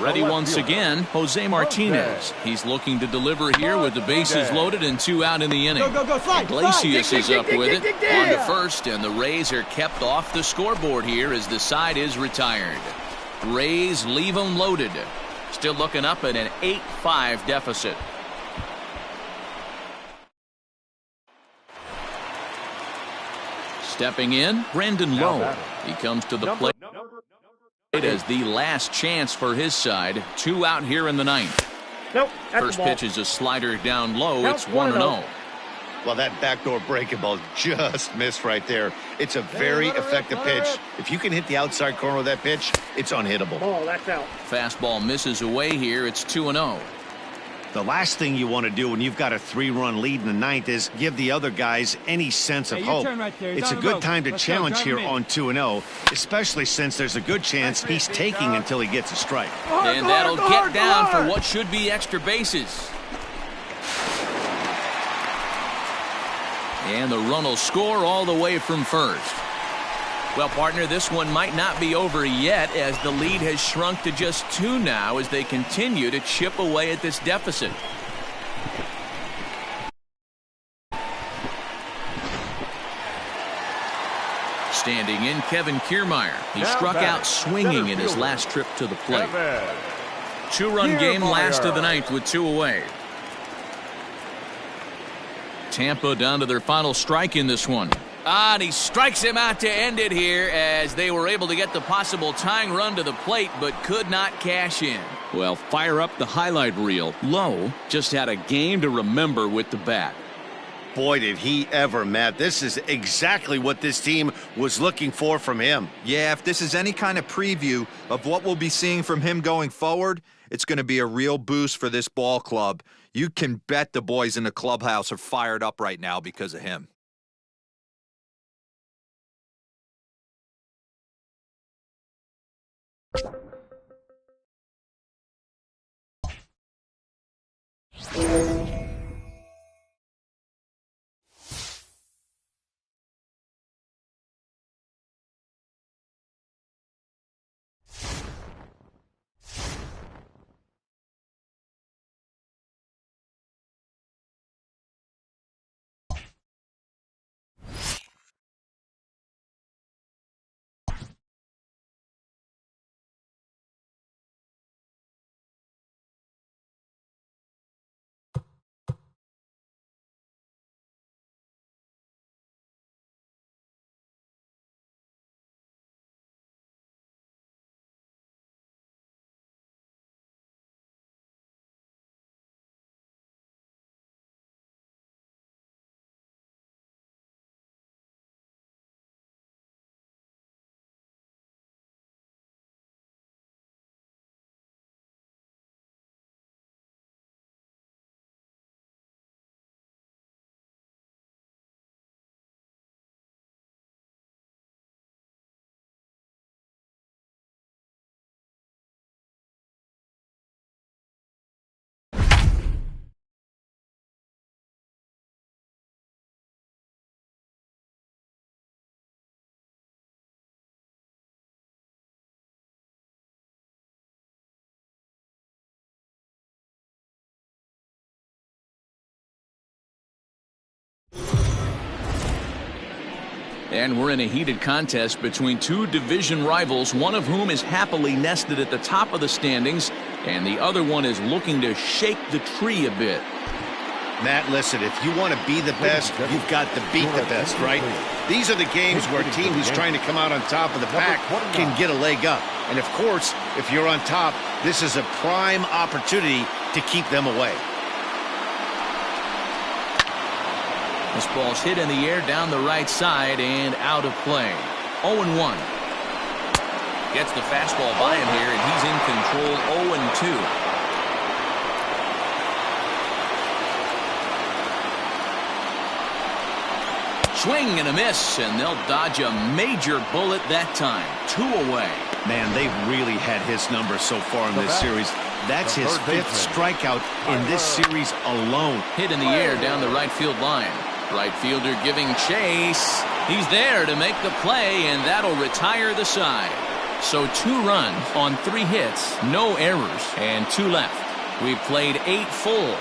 B: Ready once again, Jose Martinez. He's looking to deliver here with the bases loaded and 2 out in the inning.
G: Go, slide.
B: Iglesias is up with it.
G: Dig.
B: On to first, and the Rays are kept off the scoreboard here as the side is retired. Rays leave them loaded. Still looking up at an 8-5 deficit. Stepping in, Brandon Lowe. He comes to the plate as the last chance for his side. 2 out here in the ninth.
G: Nope.
B: First pitch is a slider down low. It's 1-0.
E: Well, that backdoor breaking ball just missed right there. It's a very effective pitch. If you can hit the outside corner of that pitch, it's unhittable.
G: Oh, that's out.
B: Fastball misses away here. It's 2-0.
E: The last thing you want to do when you've got a 3-run lead in the ninth is give the other guys any sense of hope.
G: Right there.
E: It's a good time to challenge here on 2-0, especially since there's a good chance he's taking until he gets a strike.
B: And that'll get down for what should be extra bases. And the run will score all the way from first. Well, partner, this one might not be over yet as the lead has shrunk to just 2 now as they continue to chip away at this deficit. Standing in, Kevin Kiermaier. He struck out swinging in his last trip to the plate. 2-run game, last of the ninth with 2 away. Tampa down to their final strike in this one. And he strikes him out to end it here as they were able to get the possible tying run to the plate but could not cash in. Well, fire up the highlight reel. Lowe just had a game to remember with the bat.
E: Boy, did he ever, Matt. This is exactly what this team was looking for from him.
D: Yeah, if this is any kind of preview of what we'll be seeing from him going forward, it's going to be a real boost for this ball club. You can bet the boys in the clubhouse are fired up right now because of him.
B: And we're in a heated contest between two division rivals, one of whom is happily nested at the top of the standings, and the other one is looking to shake the tree a bit.
C: Matt, listen, if you want to be the best, you've got to beat the best, right? These are the games where a team who's trying to come out on top of the pack can get a leg up. And, of course, if you're on top, this is a prime opportunity to keep them away.
B: This ball's hit in the air down the right side and out of play. 0-1. Gets the fastball by him here, and he's in control. 0-2. Swing and a miss, and they'll dodge a major bullet that time. 2 away.
E: Man, they've really had his number so far in this series. That's his 5th strikeout in this series alone.
B: Hit in the air down the right field line. Right fielder giving chase. He's there to make the play, and that'll retire the side. So 2 runs on 3 hits, no errors, and 2 left. We've played 8 full.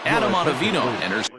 B: Adam Ottavino enters.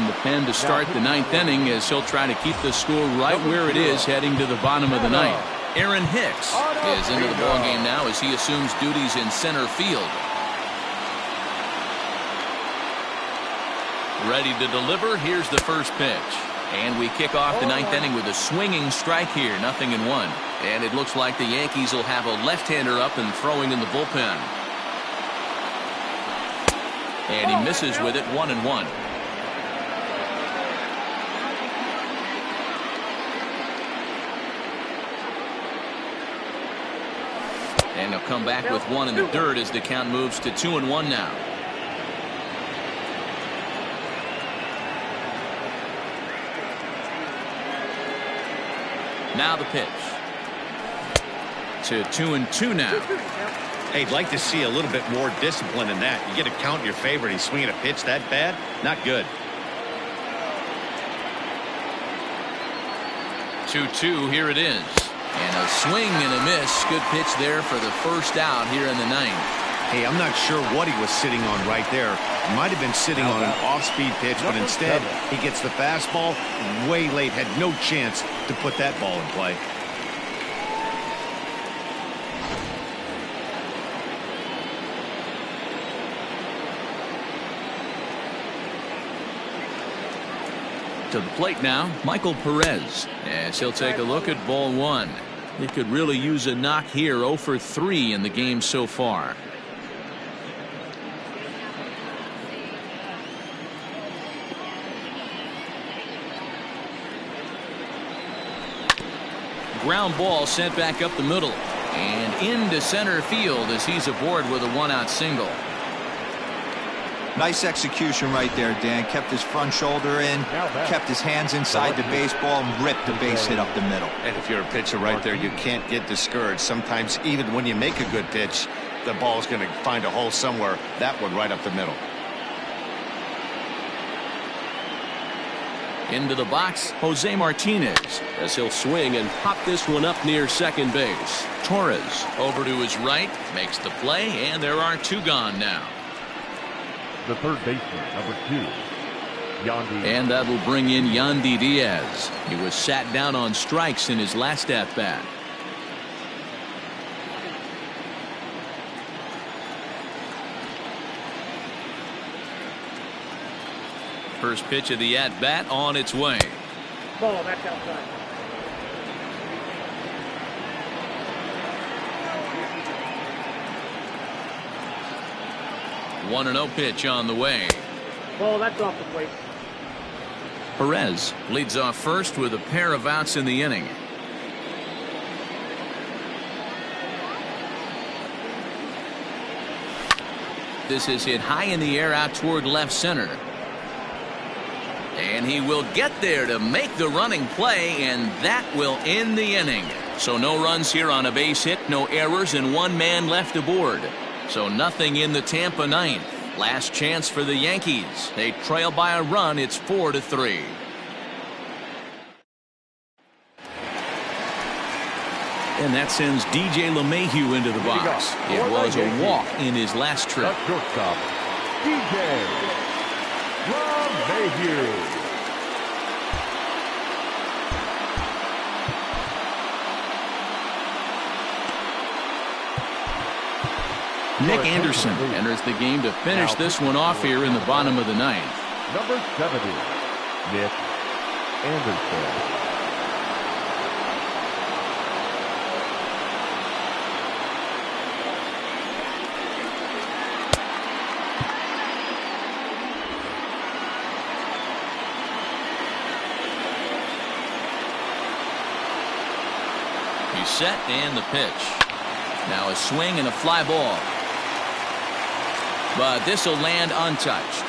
B: from the pen to start the ninth inning as he'll try to keep the score right where it is heading to the bottom of the ninth. Aaron Hicks is into the ballgame now as he assumes duties in center field. Ready to deliver. Here's the first pitch. And we kick off the ninth inning with a swinging strike here, 0-1. And it looks like the Yankees will have a left-hander up and throwing in the bullpen. And he misses with it, 1-1. And he'll come back with one in the dirt as the count moves to 2-1 now. Now the pitch. To 2-2 now.
E: Hey, I'd like to see a little bit more discipline in that. You get a count in your favor and he's swinging a pitch that bad? Not good.
B: 2-2, here it is. And a swing and a miss. Good pitch there for the first out here in the ninth.
E: Hey, I'm not sure what he was sitting on right there. Might have been sitting on an off-speed pitch, but instead he gets the fastball way late. Had no chance to put that ball in play.
B: To the plate now, Michael Perez, as he'll take a look at ball one. He could really use a knock here. 0 for 3 in the game so far. Ground ball sent back up the middle and into center field as he's aboard with a one-out single.
F: Nice execution right there, Dan. Kept his front shoulder in, kept his hands inside the baseball, and ripped the base hit up the middle.
E: And if you're a pitcher right there, you can't get discouraged. Sometimes even when you make a good pitch, the ball's going to find a hole somewhere. That one right up the middle.
B: Into the box, Jose Martinez, as he'll swing and pop this one up near second base. Torres over to his right, makes the play, and there are two gone now.
A: The third baseman, number 2, Yandy.
B: And that will bring in Yandy Diaz. He was sat down on strikes in his last at-bat. First pitch of the at-bat on its way.
G: Ball, that's outside.
B: One 1-0 pitch on the way.
G: Ball, that's off the plate.
B: Perez leads off first with a pair of outs in the inning. This is hit high in the air out toward left center. And he will get there to make the running play, and that will end the inning. So no runs here on a base hit, no errors, and one man left aboard. So nothing in the Tampa ninth. Last chance for the Yankees. They trail by a run. It's 4-3. And that sends DJ LeMahieu into the box. It was a walk in his last trip.
A: Shortstop, DJ LeMahieu.
B: Nick Anderson enters the game to finish this one off here in the bottom of the ninth.
A: Number 70, Nick Anderson.
B: He's set and the pitch. Now a swing and a fly ball. But this will land untouched.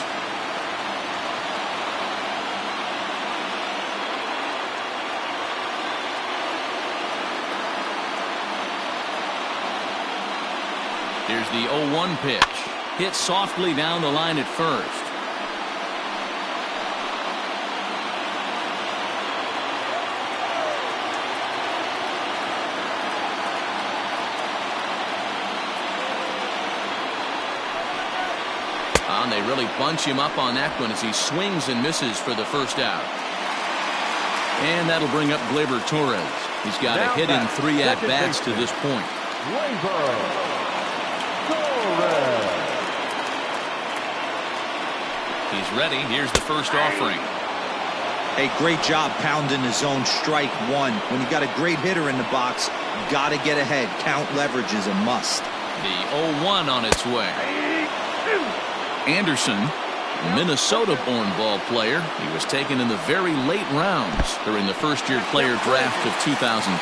B: Here's the 0-1 pitch. Hit softly down the line at first. And they really bunch him up on that one as he swings and misses for the first out. And that'll bring up Gleyber Torres. He's got a hit in 3 at-bats to this point. He's ready. Here's the first offering.
F: Hey, great job pounding his zone strike one. When you got a great hitter in the box, got to get ahead. Count leverage is a must.
B: The 0-1 on its way. Anderson, Minnesota-born ball player. He was taken in the very late rounds during the first-year player draft of 2012.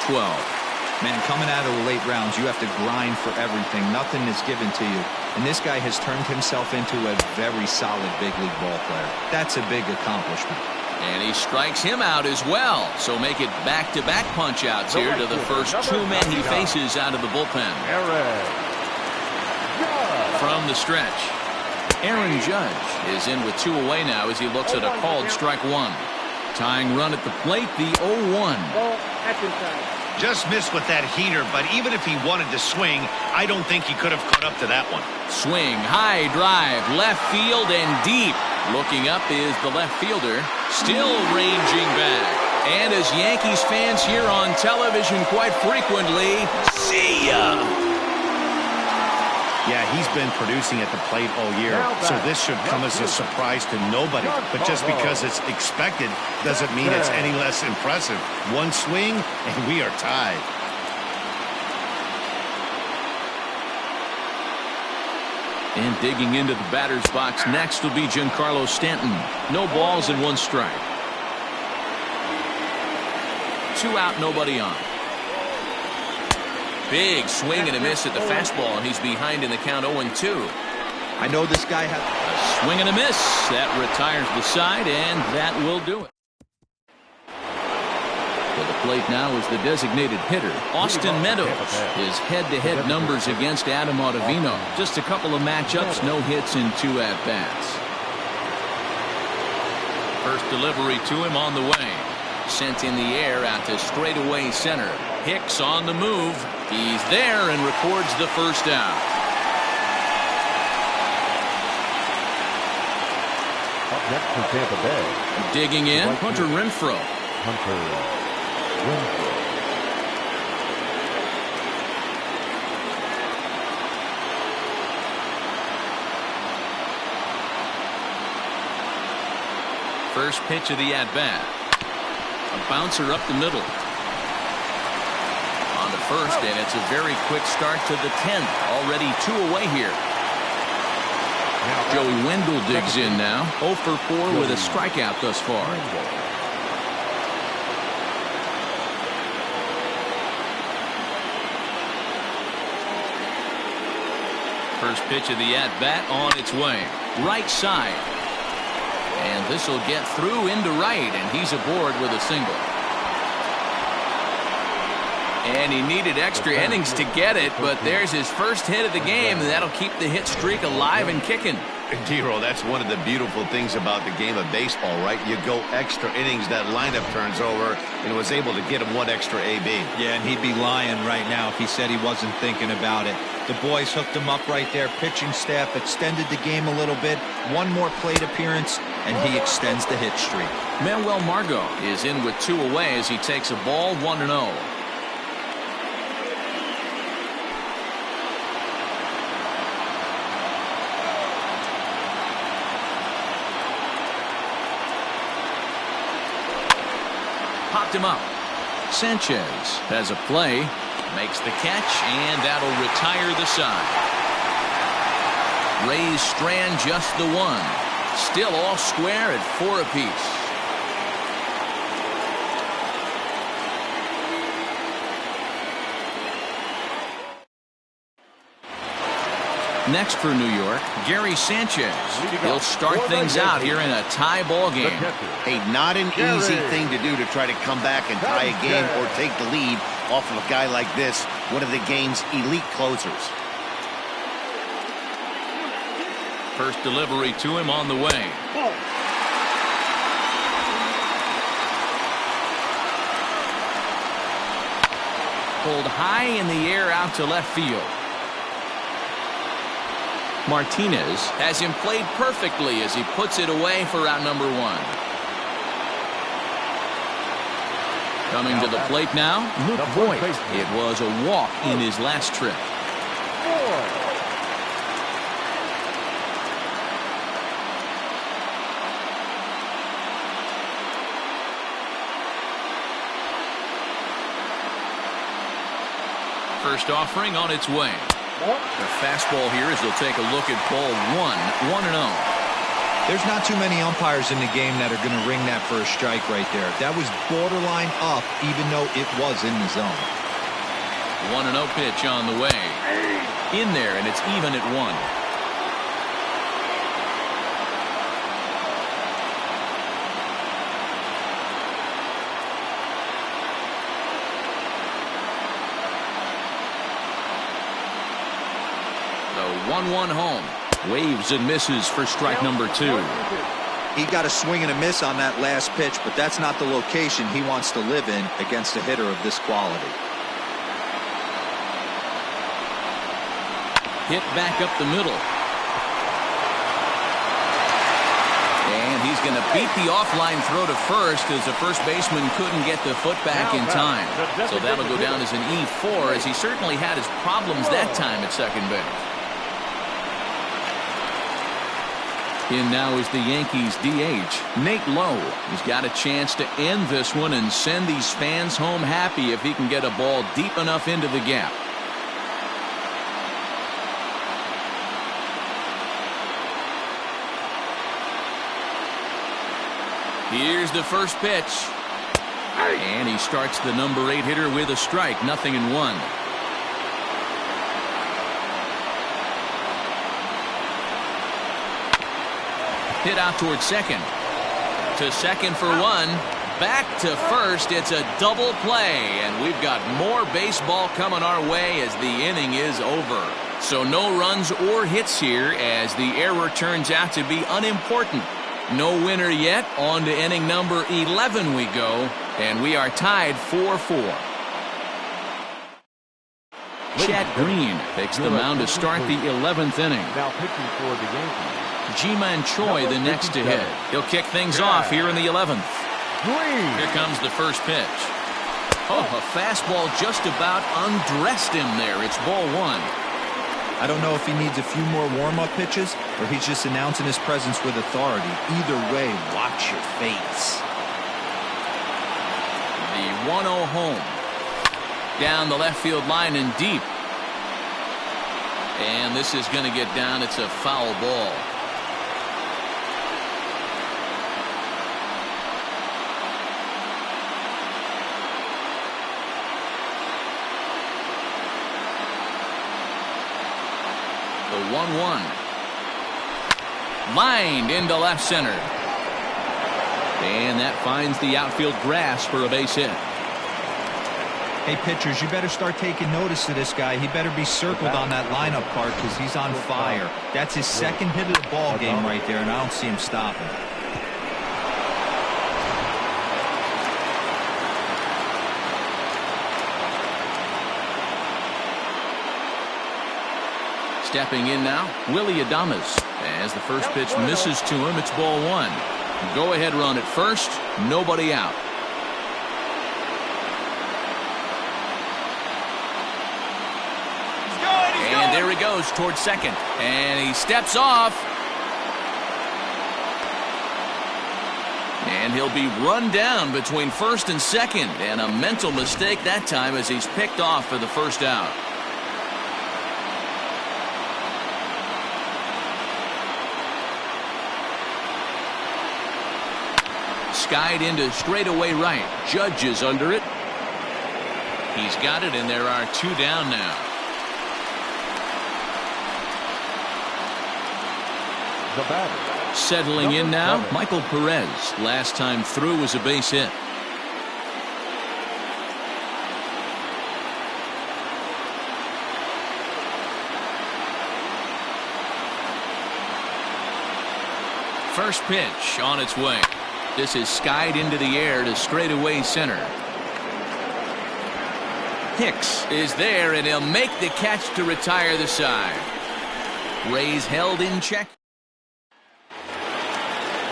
F: Man, coming out of the late rounds, you have to grind for everything. Nothing is given to you. And this guy has turned himself into a very solid big league ball player. That's a big accomplishment.
B: And he strikes him out as well. So make it back-to-back punch-outs here to the first 2 men he faces out of the bullpen. From the stretch, Aaron Judge is in with 2 away now as he looks at a called strike 1. Tying run at the plate, the 0-1.
E: Just missed with that heater, but even if he wanted to swing, I don't think he could have caught up to that one.
B: Swing, high drive, left field and deep. Looking up is the left fielder, still ranging back. And as Yankees fans hear on television quite frequently, see ya!
E: Yeah, he's been producing at the plate all year, so this should come as a surprise to nobody. But just because it's expected doesn't mean it's any less impressive. One swing, and we are tied.
B: And digging into the batter's box next will be Giancarlo Stanton. No balls and 1 strike. 2 out, nobody on. Big swing and a miss at the fastball, and he's behind in the count 0-2.
F: I know this guy has
B: a swing and a miss. That retires the side, and that will do it. To the plate now is the designated hitter, Austin Meadows. His head-to-head numbers against Adam Ottavino. Just a couple of matchups, no hits in 2 at-bats. First delivery to him on the way. Sent in the air out to straightaway center. Hicks on the move. He's there and records the first out.
A: Up next for Tampa Bay.
B: Digging in, Hunter Renfroe. First pitch of the at-bat. A bouncer up the middle. On the first, and it's a very quick start to the 10th. Already 2 away here. Joey Wendell digs in now. 0 for 4 with a strikeout thus far. First pitch of the at-bat on its way. Right side. And this will get through into right, and he's aboard with a single. And he needed extra innings to get it, but there's his first hit of the game, and that'll keep the hit streak alive and kicking.
E: D-Roll, that's one of the beautiful things about the game of baseball, right? You go extra innings, that lineup turns over, and was able to get him 1 extra AB.
F: Yeah, and he'd be lying right now if he said he wasn't thinking about it. The boys hooked him up right there. Pitching staff extended the game a little bit. 1 more plate appearance, and he extends the hit streak.
B: Manuel Margot is in with 2 away as he takes a ball 1-0. Popped him up. Sanchez has a play, makes the catch, and that'll retire the side. Rays strand just the 1. Still all square at 4 apiece. Next for New York, Gary Sanchez. He'll start things out here in a tie ball game.
E: Hey, not an easy thing to do to try to come back and tie a game or take the lead off of a guy like this, one of the game's elite closers.
B: First delivery to him on the way. Pulled high in the air out to left field. Martinez has him played perfectly as he puts it away for out number 1. Coming to the plate now, Luke Voigt. It was a walk in his last trip. First offering on its way. The fastball here as they'll take a look at ball 1-0.
F: There's not too many umpires in the game that are going to ring that for a strike right there. That was borderline up, even though it was in the zone.
B: 1-0 pitch on the way. In there, and it's even at 1. The 1-1 home. Waves and misses for strike number 2.
D: He got a swing and a miss on that last pitch, but that's not the location he wants to live in against a hitter of this quality.
B: Hit back up the middle. And he's going to beat the offline throw to first as the first baseman couldn't get the foot back in time. So that'll go down as an E4 as he certainly had his problems that time at second base. In now is the Yankees DH, Nate Lowe. He's got a chance to end this one and send these fans home happy if he can get a ball deep enough into the gap. Here's the first pitch. And he starts the number 8 hitter with a strike, 0-1. Hit out towards second. To second for 1. Back to first. It's a double play. And we've got more baseball coming our way as the inning is over. So no runs or hits here as the error turns out to be unimportant. No winner yet. On to inning number 11 we go. And we are tied 4-4. Chad Green takes the mound to start the 11th inning.
A: Now pitching for the Yankees.
B: Ji-Man Choi the next to hit. He'll kick things off here in the 11th. Here comes the first pitch. Oh, a fastball just about undressed him there. It's ball 1.
F: I don't know if he needs a few more warm-up pitches or he's just announcing his presence with authority. Either way, watch your face.
B: The 1-0 home. Down the left field line and deep. And this is going to get down. It's a foul ball. The 1-1. Lined into left center. And that finds the outfield grass for a base hit.
F: Hey, pitchers, you better start taking notice of this guy. He better be circled on that lineup card because he's on fire. That's his second hit of the ball game right there, and I don't see him stopping.
B: Stepping in now, Willie Adames. As the first pitch misses to him, it's ball 1. Go ahead run at first, nobody out. And there he goes towards second. And he steps off. And he'll be run down between first and second. And a mental mistake that time as he's picked off for the first out. Skied into straightaway right. Judge is under it. He's got it, and there are 2 down now.
A: The batter.
B: Settling in now, Michael Perez. Last time through was a base hit. First pitch on its way. This is skied into the air to straightaway center. Hicks is there, and he'll make the catch to retire the side. Rays held in check.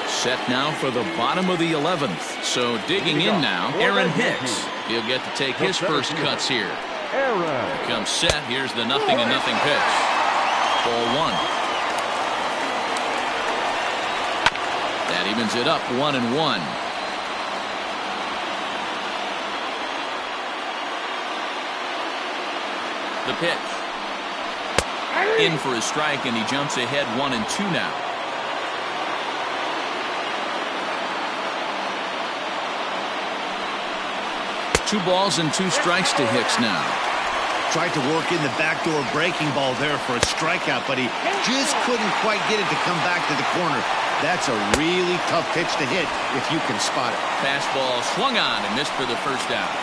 B: Set now for the bottom of the 11th. So digging in now, Aaron Hicks. He'll get to take his first cuts here. He comes set. Here's the 0-0 pitch. Ball 1. That evens it up 1-1. The pitch. In for a strike, and he jumps ahead 1-2 now. Two balls and 2 strikes to Hicks now.
C: Tried to work in the backdoor breaking ball there for a strikeout, but he just couldn't quite get it to come back to the corner. That's a really tough pitch to hit if you can spot it.
B: Fastball swung on and missed for the first out.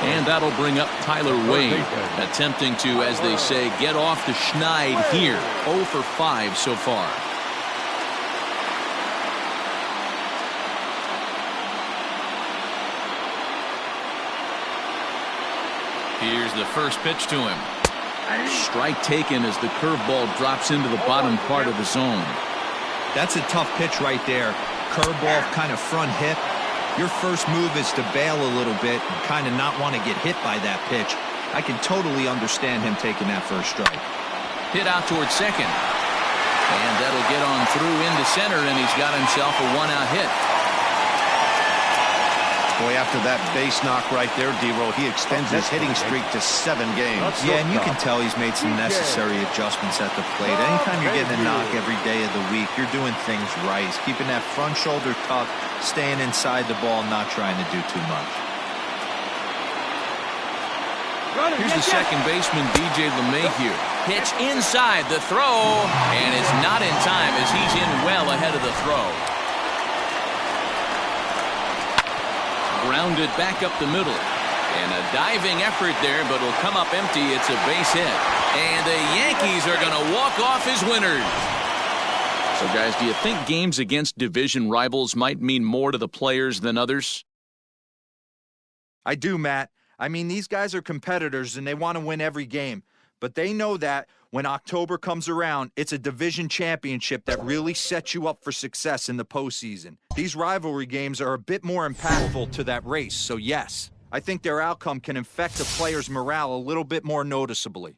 B: And that'll bring up Tyler Wade, attempting to, as they say, get off the schneid here. 0 for 5 so far. Here's the first pitch to him. Strike taken as the curveball drops into the bottom part of the zone.
F: That's a tough pitch right there. Curveball kind of front hip. Your first move is to bail a little bit and kind of not want to get hit by that pitch. I can totally understand him taking that first strike.
B: Hit out towards second. And that'll get on through into center, and he's got himself a 1-out hit.
C: Boy, after that base knock right there, D-Roll, he extends his hitting streak to 7 games.
F: Yeah, and you can tell he's made some necessary adjustments at the plate. Anytime you're getting a knock every day of the week, you're doing things right. He's keeping that front shoulder tucked, staying inside the ball, not trying to do too much.
B: Here's the second baseman, DJ LeMahieu. Pitch inside the throw, and it's not in time as he's in well ahead of the throw. Grounded back up the middle. And a diving effort there, but it'll come up empty. It's a base hit. And the Yankees are going to walk off as winners. So, guys, do you think games against division rivals might mean more to the players than others?
D: I do, Matt. I mean, these guys are competitors, and they want to win every game. But they know that when October comes around, it's a division championship that really sets you up for success in the postseason. These rivalry games are a bit more impactful to that race, so yes, I think their outcome can affect the players' morale a little bit more noticeably.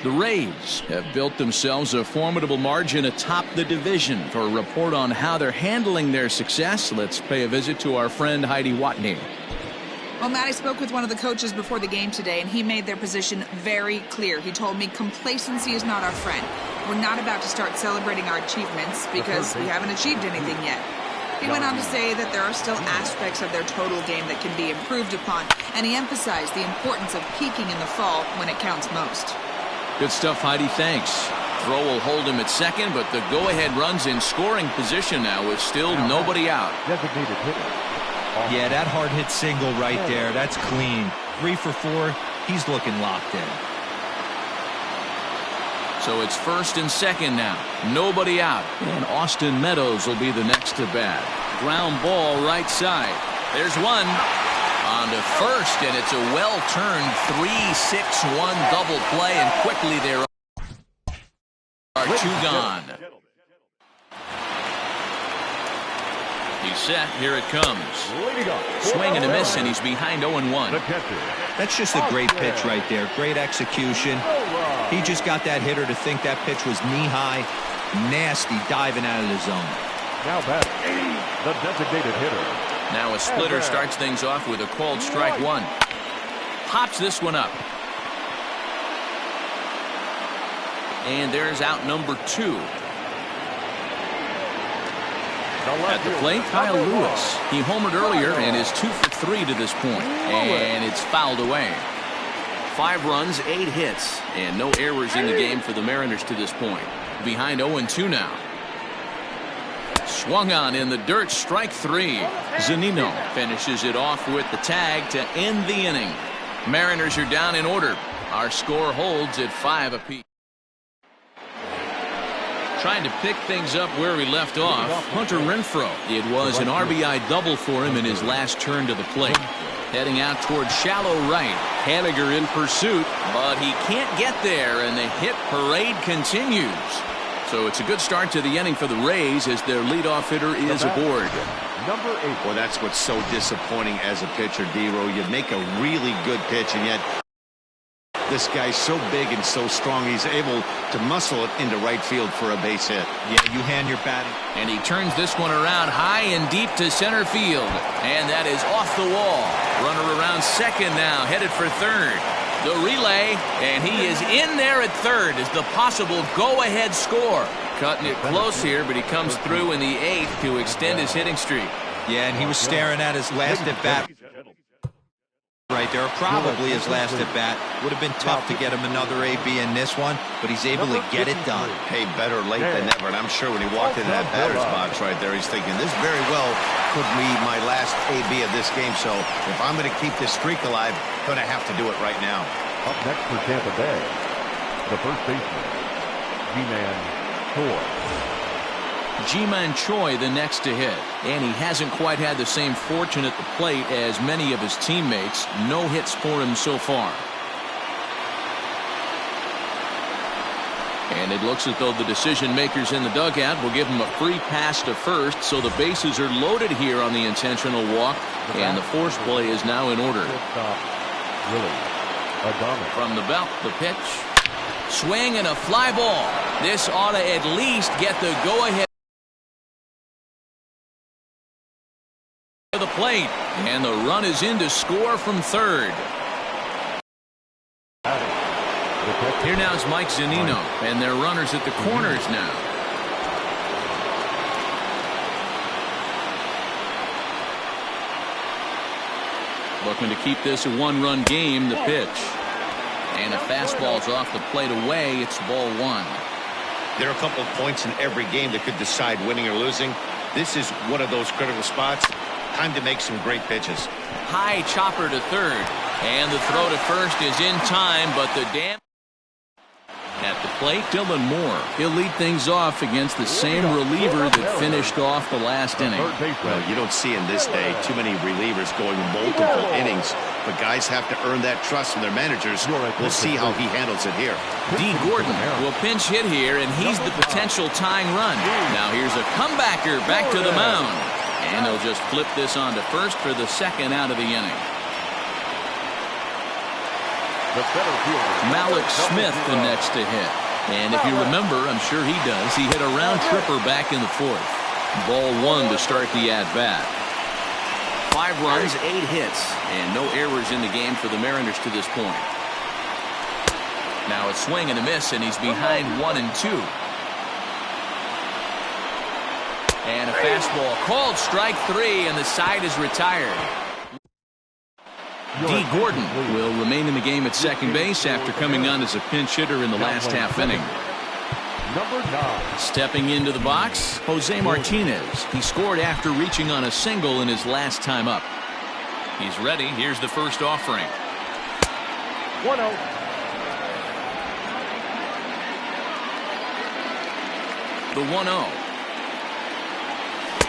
B: The Rays have built themselves a formidable margin atop the division. For a report on how they're handling their success, let's pay a visit to our friend Heidi Watney.
I: Well, Matt, I spoke with one of the coaches before the game today, and he made their position very clear. He told me complacency is not our friend. We're not about to start celebrating our achievements because we haven't achieved anything yet. He went on to say that there are still aspects of their total game that can be improved upon, and he emphasized the importance of peaking in the fall when it counts most.
B: Good stuff, Heidi. Thanks. Throw will hold him at second, but the go-ahead run's in scoring position now with still nobody out.
A: Designated hitter.
F: Yeah, that hard hit single right there. That's clean. 3 for 4. He's looking locked in.
B: So it's first and second now. Nobody out. And Austin Meadows will be the next to bat. Ground ball right side. There's one. On to first, and it's a well-turned 3-6-1 double play, and quickly there are 2 gone. He's set. Here it comes. Swing and a miss, and he's behind 0-1.
F: That's just a great pitch right there. Great execution. He just got that hitter to think that pitch was knee-high, nasty diving out of the zone.
A: Now batting, the designated hitter.
B: Now a splitter starts things off with a called strike one. Pops this one up. And there's out number 2. At the plate, Kyle Lewis. He homered earlier and is 2 for 3 to this point. And it's fouled away. 5 runs, 8 hits, and no errors in the game for the Mariners to this point. Behind 0-2 now. Swung on in the dirt, strike 3. Zunino finishes it off with the tag to end the inning. Mariners are down in order. Our score holds at 5 apiece. Trying to pick things up where we left off, Hunter Renfroe. It was an RBI double for him in his last turn to the plate. Heading out towards shallow right. Haniger in pursuit, but he can't get there, and the hit parade continues. So it's a good start to the inning for the Rays as their leadoff hitter is aboard.
A: Number 8.
E: Well, that's what's so disappointing as a pitcher, D-Row. You make a really good pitch, and yet this guy's so big and so strong, he's able to muscle it into right field for a base hit.
F: Yeah, you hand your batting.
B: And he turns this one around high and deep to center field. And that is off the wall. Runner around second now, headed for third. The relay, and he is in there at third as the possible go-ahead score. Cutting it close here, but he comes through in the 8th to extend his hitting streak.
F: Yeah, and he was staring at his last at-bat right there, probably his last at-bat. Would have been tough to get him another AB in this one, but he's able to get it done.
E: Hey, better late than never, and I'm sure when he walked into that batter's box right there, he's thinking, this very well could be my last AB of this game, so if I'm going to keep this streak alive, I'm going to have to do it right now.
A: Up next for Tampa Bay, the first baseman, G-Man Choi.
B: Ji-Man Choi the next to hit, and he hasn't quite had the same fortune at the plate as many of his teammates. No hits for him so far. And it looks as though the decision makers in the dugout will give him a free pass to first, so the bases are loaded here on the intentional walk, and the force play is now in order. From the belt, the pitch. Swing and a fly ball. This ought to at least get the go-ahead to the plate, and the run is in to score from third. Here now is Mike Zunino, and their runners at the corners now. Looking to keep this a one-run game, the pitch. And a fastball's off the plate away. It's ball 1.
E: There are a couple of points in every game that could decide winning or losing. This is one of those critical spots. Time to make some great pitches.
B: High chopper to third. And the throw to first is in time, but the damage. At the plate, Dylan Moore. He'll lead things off against the same reliever that finished off the last inning.
E: Well, you don't see in this day too many relievers going multiple innings, but guys have to earn that trust from their managers. We'll see how he handles it here.
B: D. Gordon will pinch hit here, and he's the potential tying run. Now here's a comebacker back to the mound. And they'll just flip this on to first for the second out of the inning. Malik Smith the next to hit. And if you remember, I'm sure he does, he hit a round tripper back in the 4th. Ball 1 to start the at-bat. 5 runs, 8 hits, and no errors in the game for the Mariners to this point. Now a swing and a miss, and he's behind 1-2. And a fastball called strike 3, and the side is retired. D. Gordon will remain in the game at second base after coming on as a pinch hitter in the last half inning.
A: Number 9.
B: Stepping into the box, Jose Martinez. He scored after reaching on a single in his last time up. He's ready. Here's the first offering.
A: 1-0.
B: The 1-0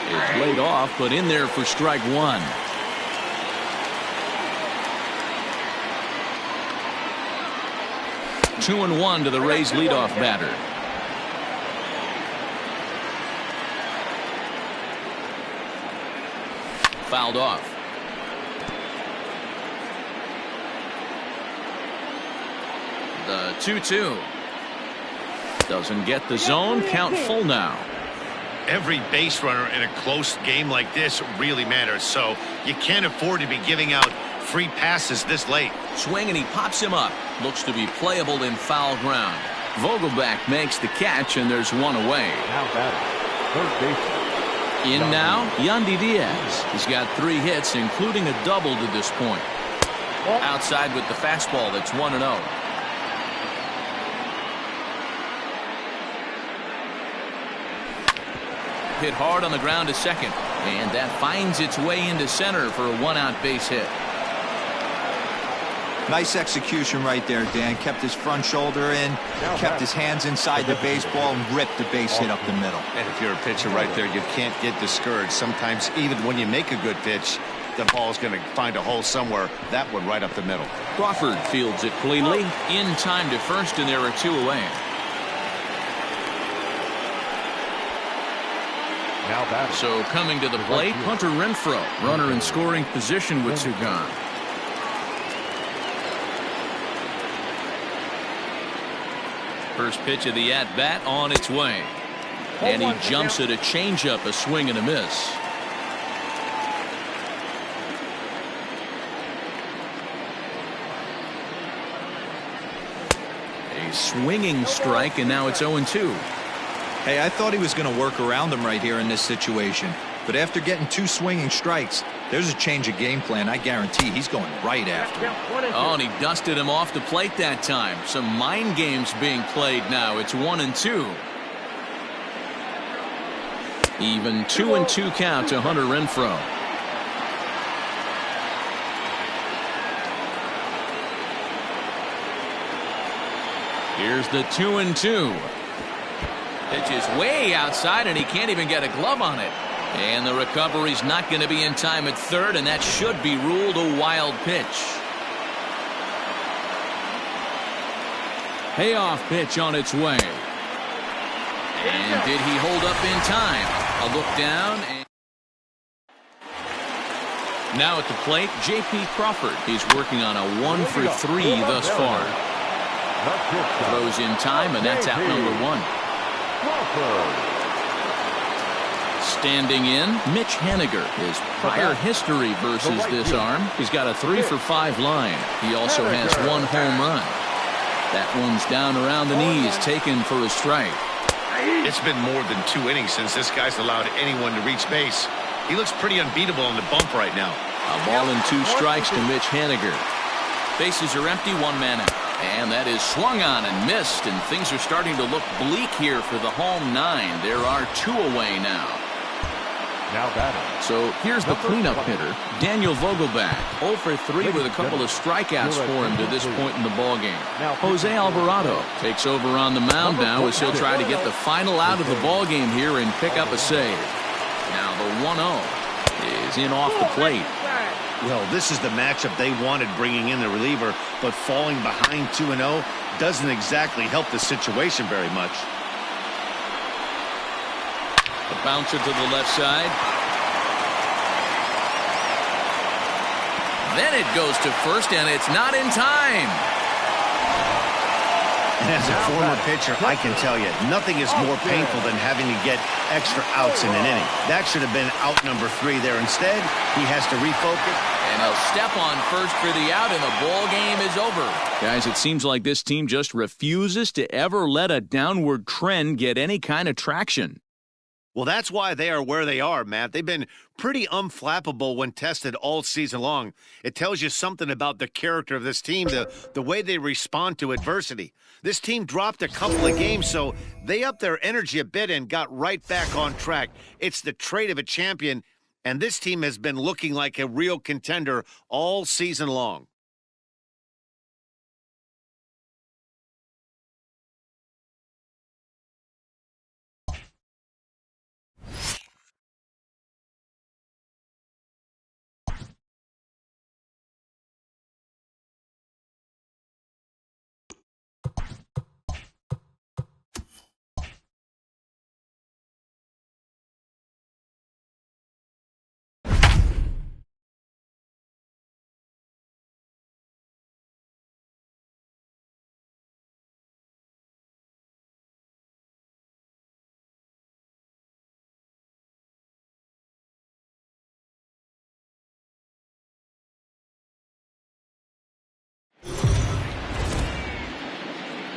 B: is laid off, but in there for strike 1. Two and 1 to the Rays leadoff batter. Fouled off. The 2-2. Doesn't get the zone. Count full now.
E: Every base runner in a close game like this really matters, so you can't afford to be giving out free passes this late.
B: Swing, and he pops him up. Looks to be playable in foul ground. Vogelback makes the catch, and there's one away.
A: Now batting, third baseman.
B: In now, Yandy Diaz. He's got 3 hits, including a double to this point. Outside with the fastball. That's 1-0. Hit hard on the ground to second, and that finds its way into center for a 1-out base hit.
F: Nice execution right there, Dan. Kept his front shoulder in, kept his hands inside the baseball, and ripped the base hit up the middle.
E: And if you're a pitcher right there, you can't get discouraged. Sometimes even when you make a good pitch, the ball's going to find a hole somewhere. That one right up the middle.
B: Crawford fields it cleanly. In time to first, and there are 2 away.
A: Now batting.
B: So coming to the plate, Hunter Renfroe. Runner in scoring position with 2 gone. First pitch of the at-bat on its way. And he jumps at a changeup, a swing and a miss. A swinging strike, and now it's 0-2.
F: Hey, I thought he was going to work around him right here in this situation. But after getting 2 swinging strikes, there's a change of game plan. I guarantee he's going right after him.
B: Oh, and he dusted him off the plate that time. Some mind games being played now. It's 1-2. Even 2-2 count to Hunter Renfroe. Here's the 2-2. Pitch is way outside, and he can't even get a glove on it. And the recovery's not going to be in time at third, and that should be ruled a wild pitch. Payoff pitch on its way. And did he hold up in time? A look down. And now at the plate, J.P. Crawford. He's working on a 1 for 3 thus far. Throws in time, and that's out number 1. Standing in, Mitch Haniger. His prior history versus this arm. He's got a 3 for 5 line. He also has 1 home run. That one's down around the knees, taken for a strike.
E: It's been more than 2 innings since this guy's allowed anyone to reach base. He looks pretty unbeatable on the bump right now.
B: A ball and 2 strikes to Mitch Haniger. Bases are empty, 1 man out. And that is swung on and missed, and things are starting to look bleak here for the home 9. There are 2 away now.
A: Now batting.
B: So here's the cleanup hitter, Daniel Vogelback. 0 for 3 with a couple of strikeouts for him to this point in the ballgame. Jose Alvarado takes over on the mound now as he'll try to get the final out of the ballgame here and pick up a save. Now the 1-0 is in off the plate.
C: Well, this is the matchup they wanted, bringing in the reliever, but falling behind 2-0 doesn't exactly help the situation very much.
B: A bouncer to the left side. Then it goes to first, and it's not in time.
C: And as a former pitcher, I can tell you, nothing is more painful than having to get extra outs in an inning. That should have been out number 3 there. Instead, he has to refocus.
B: And he'll step on first for the out, and the ball game is over. Guys, it seems like this team just refuses to ever let a downward trend get any kind of traction.
C: Well, that's why they are where they are, Matt. They've been pretty unflappable when tested all season long. It tells you something about the character of this team, the way they respond to adversity. This team dropped a couple of games, so they upped their energy a bit and got right back on track. It's the trait of a champion, and this team has been looking like a real contender all season long.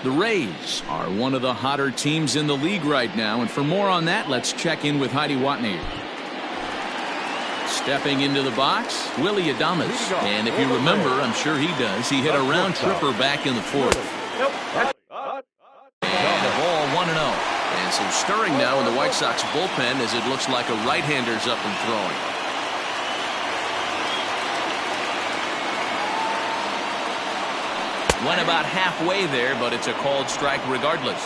B: The Rays are one of the hotter teams in the league right now, and for more on that, let's check in with Heidi Watney. Stepping into the box, Willie Adames. And if you remember, I'm sure he does, he hit a round tripper back in the fourth. And the ball 1-0. And some stirring now in the White Sox bullpen as it looks like a right-hander's up and throwing. Went about halfway there, but it's a called strike regardless.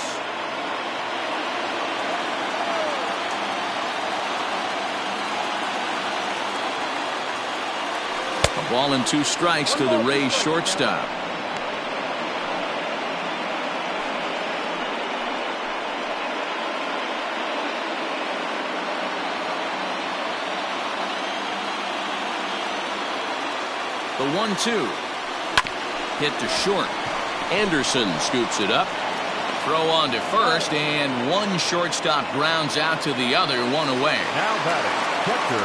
B: A ball and 2 strikes to the Rays shortstop. The 1-2. Hit to short. Anderson scoops it up. Throw on to first, and one shortstop grounds out to the other, one away.
A: Now batting, catcher.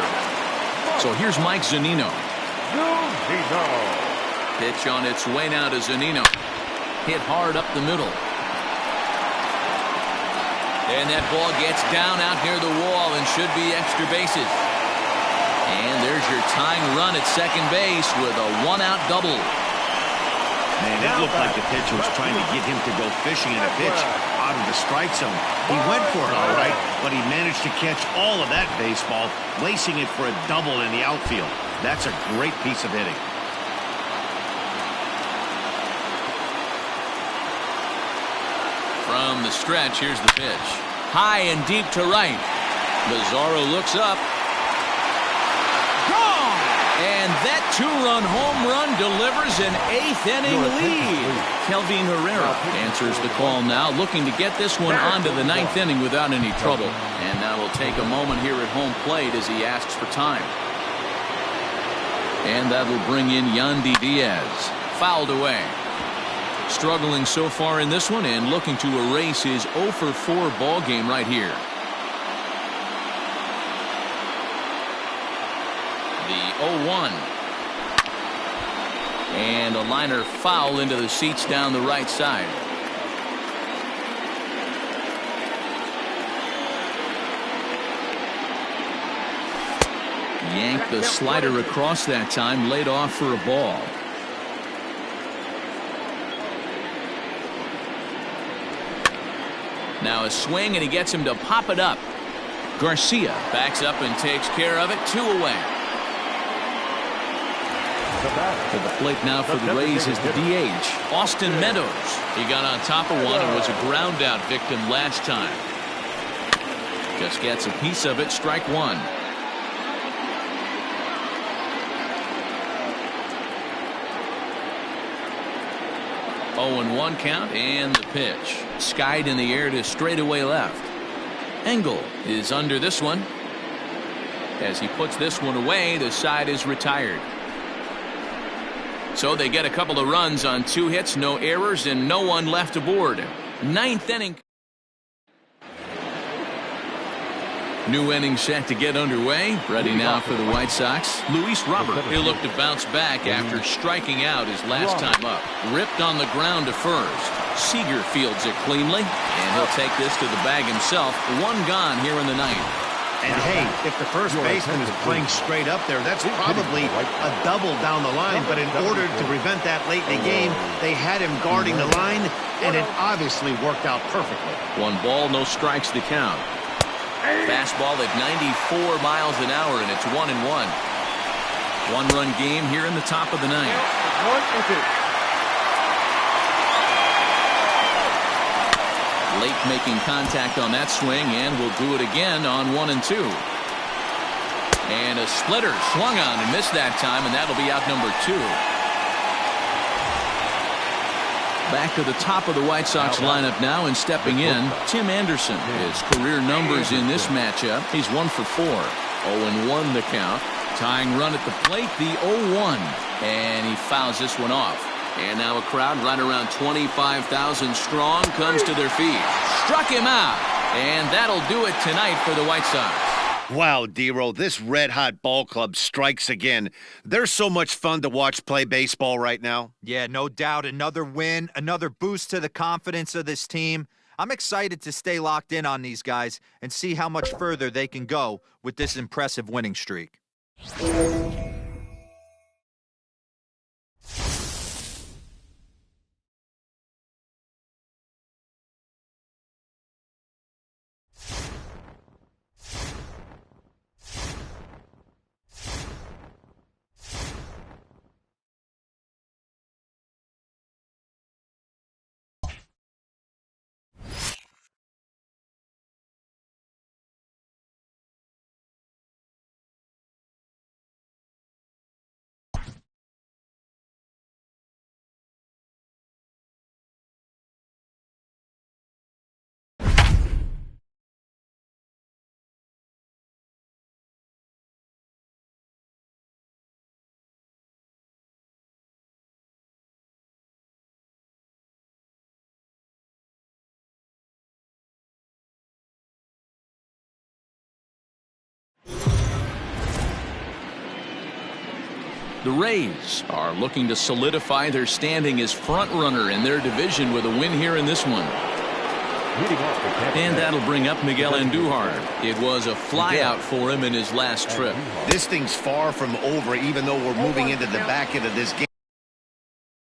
B: So here's Mike Zunino. Pitch on its way now to Zunino. Hit hard up the middle. And that ball gets down out near the wall and should be extra bases. And there's your tying run at second base with a 1-out double.
E: Man, it looked like the pitcher was trying to get him to go fishing in a pitch out of the strike zone. He went for it all right, but he managed to catch all of that baseball, lacing it for a double in the outfield. That's a great piece of hitting.
B: From the stretch, here's the pitch. High and deep to right. Lazaro looks up. And that 2-run home run delivers an 8th-inning lead. Kelvin Herrera answers the call now, looking to get this one onto the 9th inning without any trouble. And now we'll take a moment here at home plate as he asks for time. And that'll bring in Yandy Diaz. Fouled away. Struggling so far in this one and looking to erase his 0-for-4 ball game right here. The 0-1. And a liner foul into the seats down the right side. Yanked the slider across that time, laid off for a ball. Now a swing, and he gets him to pop it up. Garcia backs up and takes care of it. 2 away. To the plate now for the Rays is the DH, Austin Meadows. He got on top of one and was a ground out victim last time. Just gets a piece of it, strike 1. Oh, and 1 count, and the pitch. Skied in the air to straightaway left. Engel is under this one. As he puts this one away, the side is retired. So they get a couple of runs on 2 hits, no errors, and no one left aboard. 9th inning. New inning set to get underway. Ready now for the White Sox. Luis Robert. He'll look to bounce back after striking out his last time up. Ripped on the ground to first. Seager fields it cleanly, and he'll take this to the bag himself. 1 gone here in the 9th.
E: And hey, if the first baseman is playing straight up there, that's probably a double down the line. But in order to prevent that late in the game, they had him guarding the line, and it obviously worked out perfectly.
B: 1 ball, no strikes to count. Fastball at 94 miles an hour, and it's 1-1. 1-run game here in the top of the 9th. Late making contact on that swing, and will do it again on 1 and 2. And a splitter swung on and missed that time, and that'll be out number 2. Back to the top of the White Sox lineup now, and stepping in, Tim Anderson. His career numbers in this matchup, he's 1 for 4. 0-1 the count. Tying run at the plate, the 0-1. And he fouls this one off. And now a crowd right around 25,000 strong comes to their feet. Struck him out. And that'll do it tonight for the White Sox.
C: Wow, D-Roll, this red-hot ball club strikes again. They're so much fun to watch play baseball right now.
D: Yeah, no doubt. Another win, another boost to the confidence of this team. I'm excited to stay locked in on these guys and see how much further they can go with this impressive winning streak.
B: The Rays are looking to solidify their standing as front runner in their division with a win here in this one. And that'll bring up Miguel Andujar. It was a flyout for him in his last trip.
C: This thing's far from over, even though we're moving into the back end of this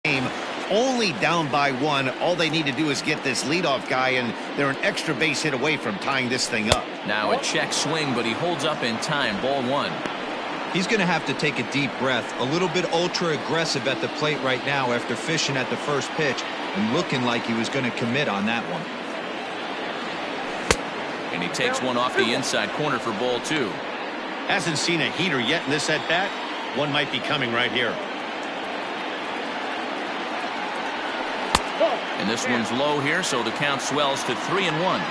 C: game. Only down by one. All they need to do is get this leadoff guy, and they're an extra base hit away from tying this thing up.
B: Now a check swing, but he holds up in time. Ball one.
D: He's going to have to take a deep breath. A little bit ultra-aggressive at the plate right now after fishing at the first pitch and looking like he was going to commit on that one.
B: And he takes one off the inside corner for ball two.
E: Hasn't seen a heater yet in this at-bat. One might be coming right here.
B: And this one's low here, so the count swells to 3-1.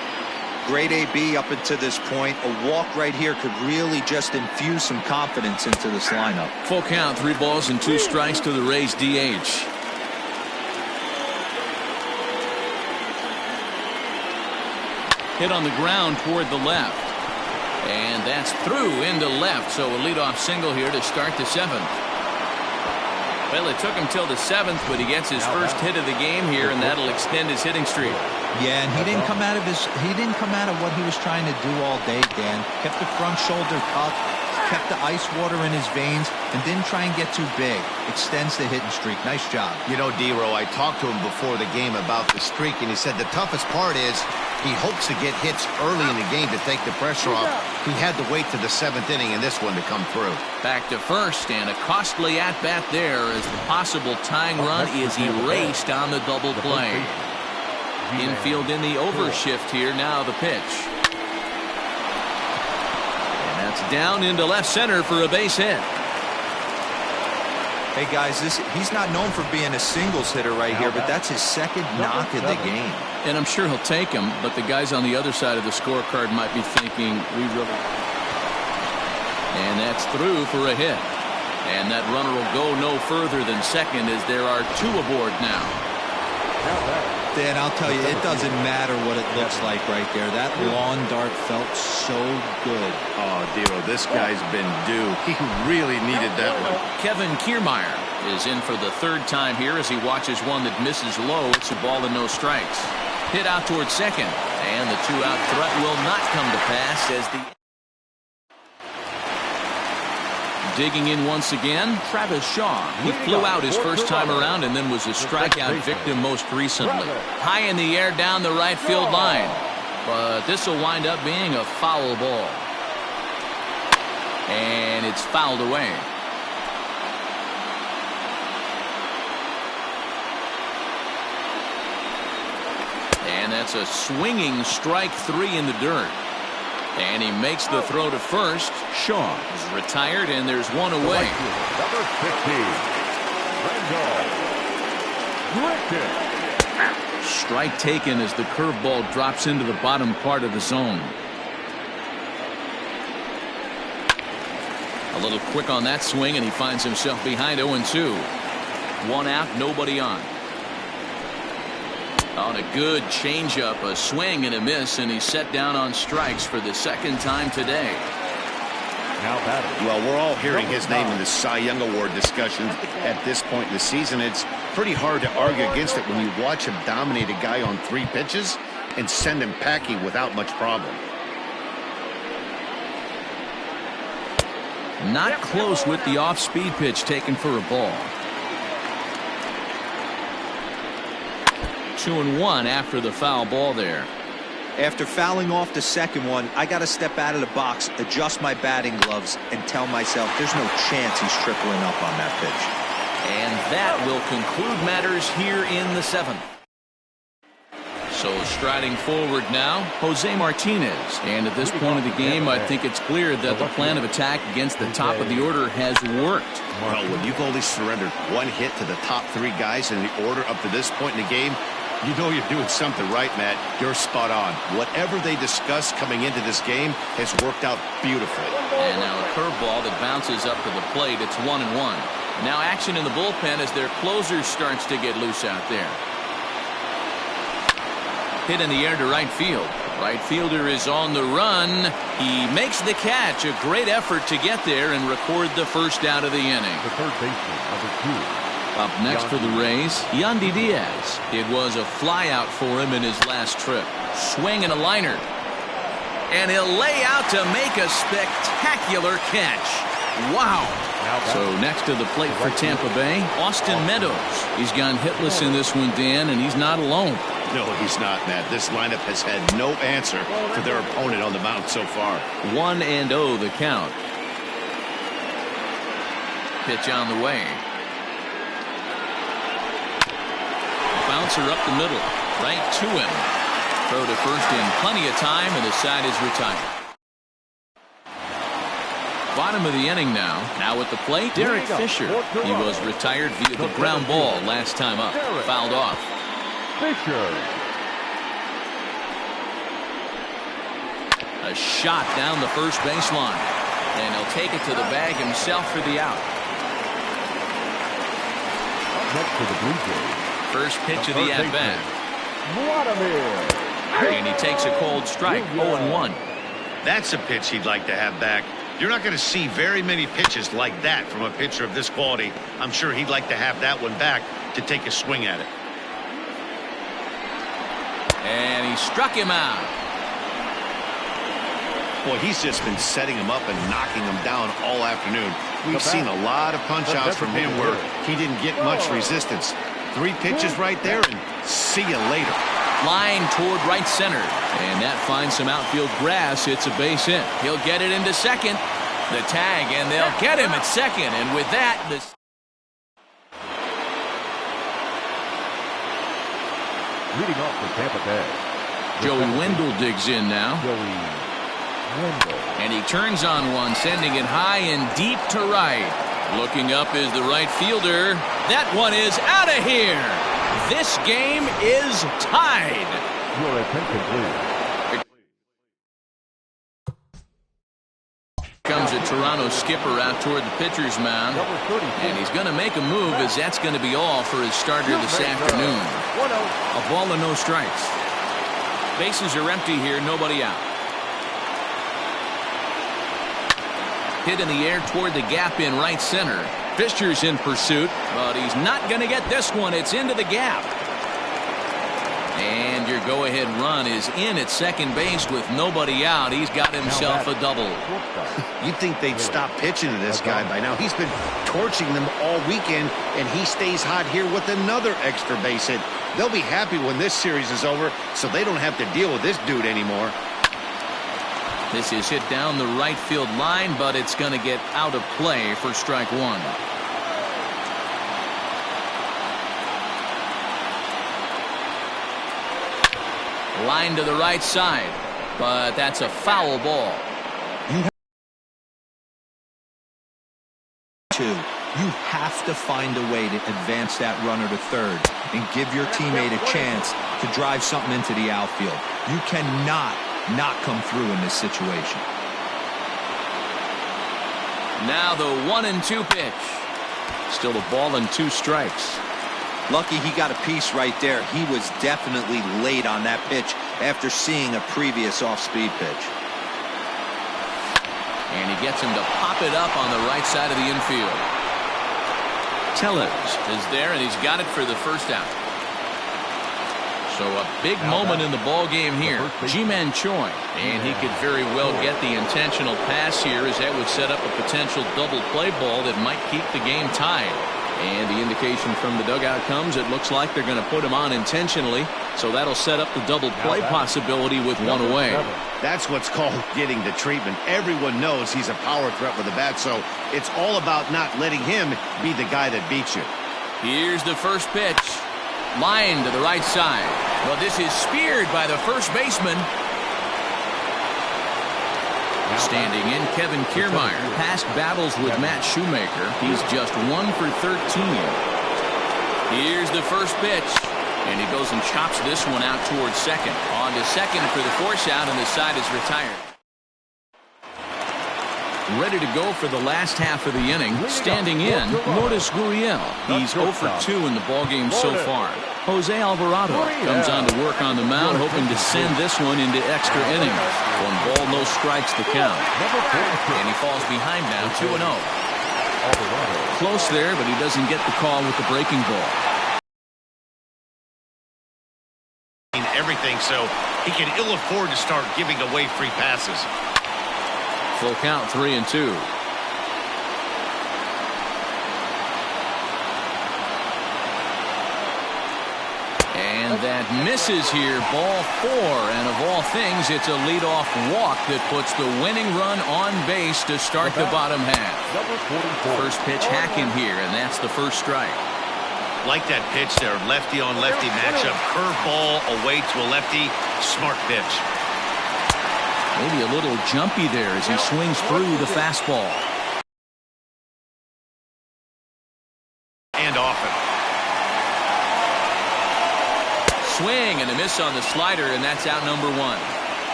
D: Great AB up until this point. A walk right here could really just infuse some confidence into this lineup.
B: Full count, 3 balls and 2 strikes to the Rays DH. Hit on the ground toward the left. And that's through into left, so a leadoff single here to start the 7th. Well, it took him till the 7th, but he gets his first hit of the game here, and that'll extend his hitting streak.
D: Yeah, and he didn't come out of what he was trying to do all day, Dan. Kept the front shoulder cupped, kept the ice water in his veins, and didn't try and get too big. Extends the hitting streak. Nice job.
C: You know, D-Row, I talked to him before the game about the streak, and he said the toughest part is he hopes to get hits early in the game to take the pressure off. He had to wait to the 7th inning in this one to come through.
B: Back to first, and a costly at-bat there as the possible tying run is erased on the double play. Infield in the overshift here. Now the pitch. And that's down into left center for a base hit.
D: Hey, guys, he's not known for being a singles hitter right here, but that's his second knock of the game.
B: And I'm sure he'll take him, but the guys on the other side of the scorecard might be thinking, we really... And that's through for a hit. And that runner will go no further than second as there are 2 aboard now.
D: Dan, I'll tell you, it doesn't matter what it looks like right there. That lawn dart felt so good.
E: Oh, Dero, this guy's been due. He really needed that one.
B: Kevin Kiermaier is in for the 3rd time here as he watches one that misses low. It's a ball and no strikes. Hit out towards second, and the 2-out threat will not come to pass as the... Digging in once again, Travis Shaw. He flew out his first time around and then was a strikeout victim most recently. High in the air down the right field line. But this will wind up being a foul ball. And it's fouled away. And that's a swinging strike 3 in the dirt. And he makes the throw to first. Shaw is retired, and there's one away.
A: Number 15, Rendell.
B: Strike taken as the curveball drops into the bottom part of the zone. A little quick on that swing, and he finds himself behind 0-2. 1 out, nobody on. On a good changeup, a swing and a miss, and he's set down on strikes for the 2nd time today.
A: Now batting.
E: Well, we're all hearing his name in the Cy Young Award discussions at this point in the season. It's pretty hard to argue against it when you watch him dominate a guy on 3 pitches and send him packing without much problem.
B: Not close with the off-speed pitch taken for a ball. 2-1 after the foul ball there.
F: After fouling off the second one, I got to step out of the box, adjust my batting gloves, and tell myself there's no chance he's tripling up on that pitch.
B: And that will conclude matters here in the 7th. So striding forward now, Jose Martinez. And at this point of the game, I think it's clear that the plan of attack against the top of the order has worked.
E: Well, when you've only surrendered 1 hit to the top 3 guys in the order up to this point in the game, you know you're doing something right, Matt. You're spot on. Whatever they discussed coming into this game has worked out beautifully.
B: And now a curveball that bounces up to the plate. It's 1-1. Now action in the bullpen as their closer starts to get loose out there. Hit in the air to right field. Right fielder is on the run. He makes the catch. A great effort to get there and record the first out of the inning.
A: The third baseman, number 2.
B: Up next for the Rays, Yandy Diaz. It was a flyout for him in his last trip. Swing and a liner. And he'll lay out to make a spectacular catch. Wow. So next to the plate for Tampa Bay, Austin Meadows. He's gone hitless in this one, Dan, and he's not alone.
E: No, he's not, Matt. This lineup has had no answer to their opponent on the mound so far.
B: 1-0 the count. Pitch on the way. Bouncer up the middle, right to him. Throw to first in plenty of time, and the side is retired. Bottom of the inning now. Now at the plate, Derek Fisher. He was retired via the ground ball last time up. Fouled off.
A: Fisher.
B: A shot down the first baseline. And he'll take it to the bag himself for the out.
A: Next to the Blue Jays.
B: First pitch of the at-bat. And he takes a cold strike, 0-1.
E: That's a pitch he'd like to have back. You're not going to see very many pitches like that from a pitcher of this quality. I'm sure he'd like to have that one back to take a swing at it.
B: And he struck him out.
E: Boy, he's just been setting him up and knocking him down all afternoon. We've seen a lot of punch-outs from him where he didn't get much resistance. 3 pitches right there, and see you later.
B: Line toward right center. And that finds some outfield grass. It's a base hit. He'll get it into second. The tag, and they'll get him at second. And with that, this.
A: Leading off for Tampa Bay.
B: Joey Wendell digs in now. And he turns on one, sending it high and deep to right. Looking up is the right fielder. That one is out of here. This game is tied.
A: Your attention, please.
B: Comes a Toronto skipper out toward the pitcher's mound. And he's going to make a move, as that's going to be all for his starter this afternoon. A ball and no strikes. Bases are empty here, nobody out. Hit in the air toward the gap in right center. Fisher's in pursuit, but he's not going to get this one. It's into the gap. And your go-ahead run is in at second base with nobody out. He's got himself a double.
E: You'd think they'd stop pitching to this guy by now. He's been torching them all weekend, and he stays hot here with another extra base hit. They'll be happy when this series is over, so they don't have to deal with this dude anymore.
B: This is hit down the right field line, but it's going to get out of play for strike one. Line to the right side, but that's a foul ball.
F: You have to find a way to advance that runner to third and give your teammate a chance to drive something into the outfield. You cannot not come through in this situation.
B: Now the 1-2 pitch. Still a ball and 2 strikes.
F: Lucky he got a piece right there. He was definitely late on that pitch after seeing a previous off-speed pitch.
B: And he gets him to pop it up on the right side of the infield. Tellez is there, and he's got it for the first out. So a big moment in the ball game here. Ji-Man Choi, and he could very well get the intentional pass here, as that would set up a potential double play ball that might keep the game tied. And the indication from the dugout comes, it looks like they're going to put him on intentionally, so that'll set up the double play possibility with one away.
E: That's what's called getting the treatment. Everyone knows he's a power threat with a bat, so it's all about not letting him be the guy that beats you.
B: Here's the first pitch. Line to the right side. Well, this is speared by the first baseman. Standing in, Kevin Kiermaier. Past battles with Matt Shoemaker, he's just 1 for 13. Here's the first pitch. And he goes and chops this one out towards second. On to second for the force out, and the side is retired. Ready to go for the last half of the inning. Standing in, Lourdes Gurriel. He's 0 for 2 in the ballgame so far. Jose Alvarado comes on to work on the mound, hoping to send this one into extra innings. 1 ball, no strikes to count. And he falls behind now, 2-0. Close there, but he doesn't get the call with the breaking ball.
E: Everything, so he can ill afford to start giving away free passes.
B: Full count, 3-2. And that misses here, ball 4. And of all things, it's a leadoff walk that puts the winning run on base to start the bottom half. First pitch hacking here, and that's the first strike.
E: Like that pitch there, lefty on lefty matchup. Curveball away to a lefty. Smart pitch.
B: Maybe a little jumpy there as he swings through the fastball.
E: And off it.
B: Swing and a miss on the slider, and that's out number 1.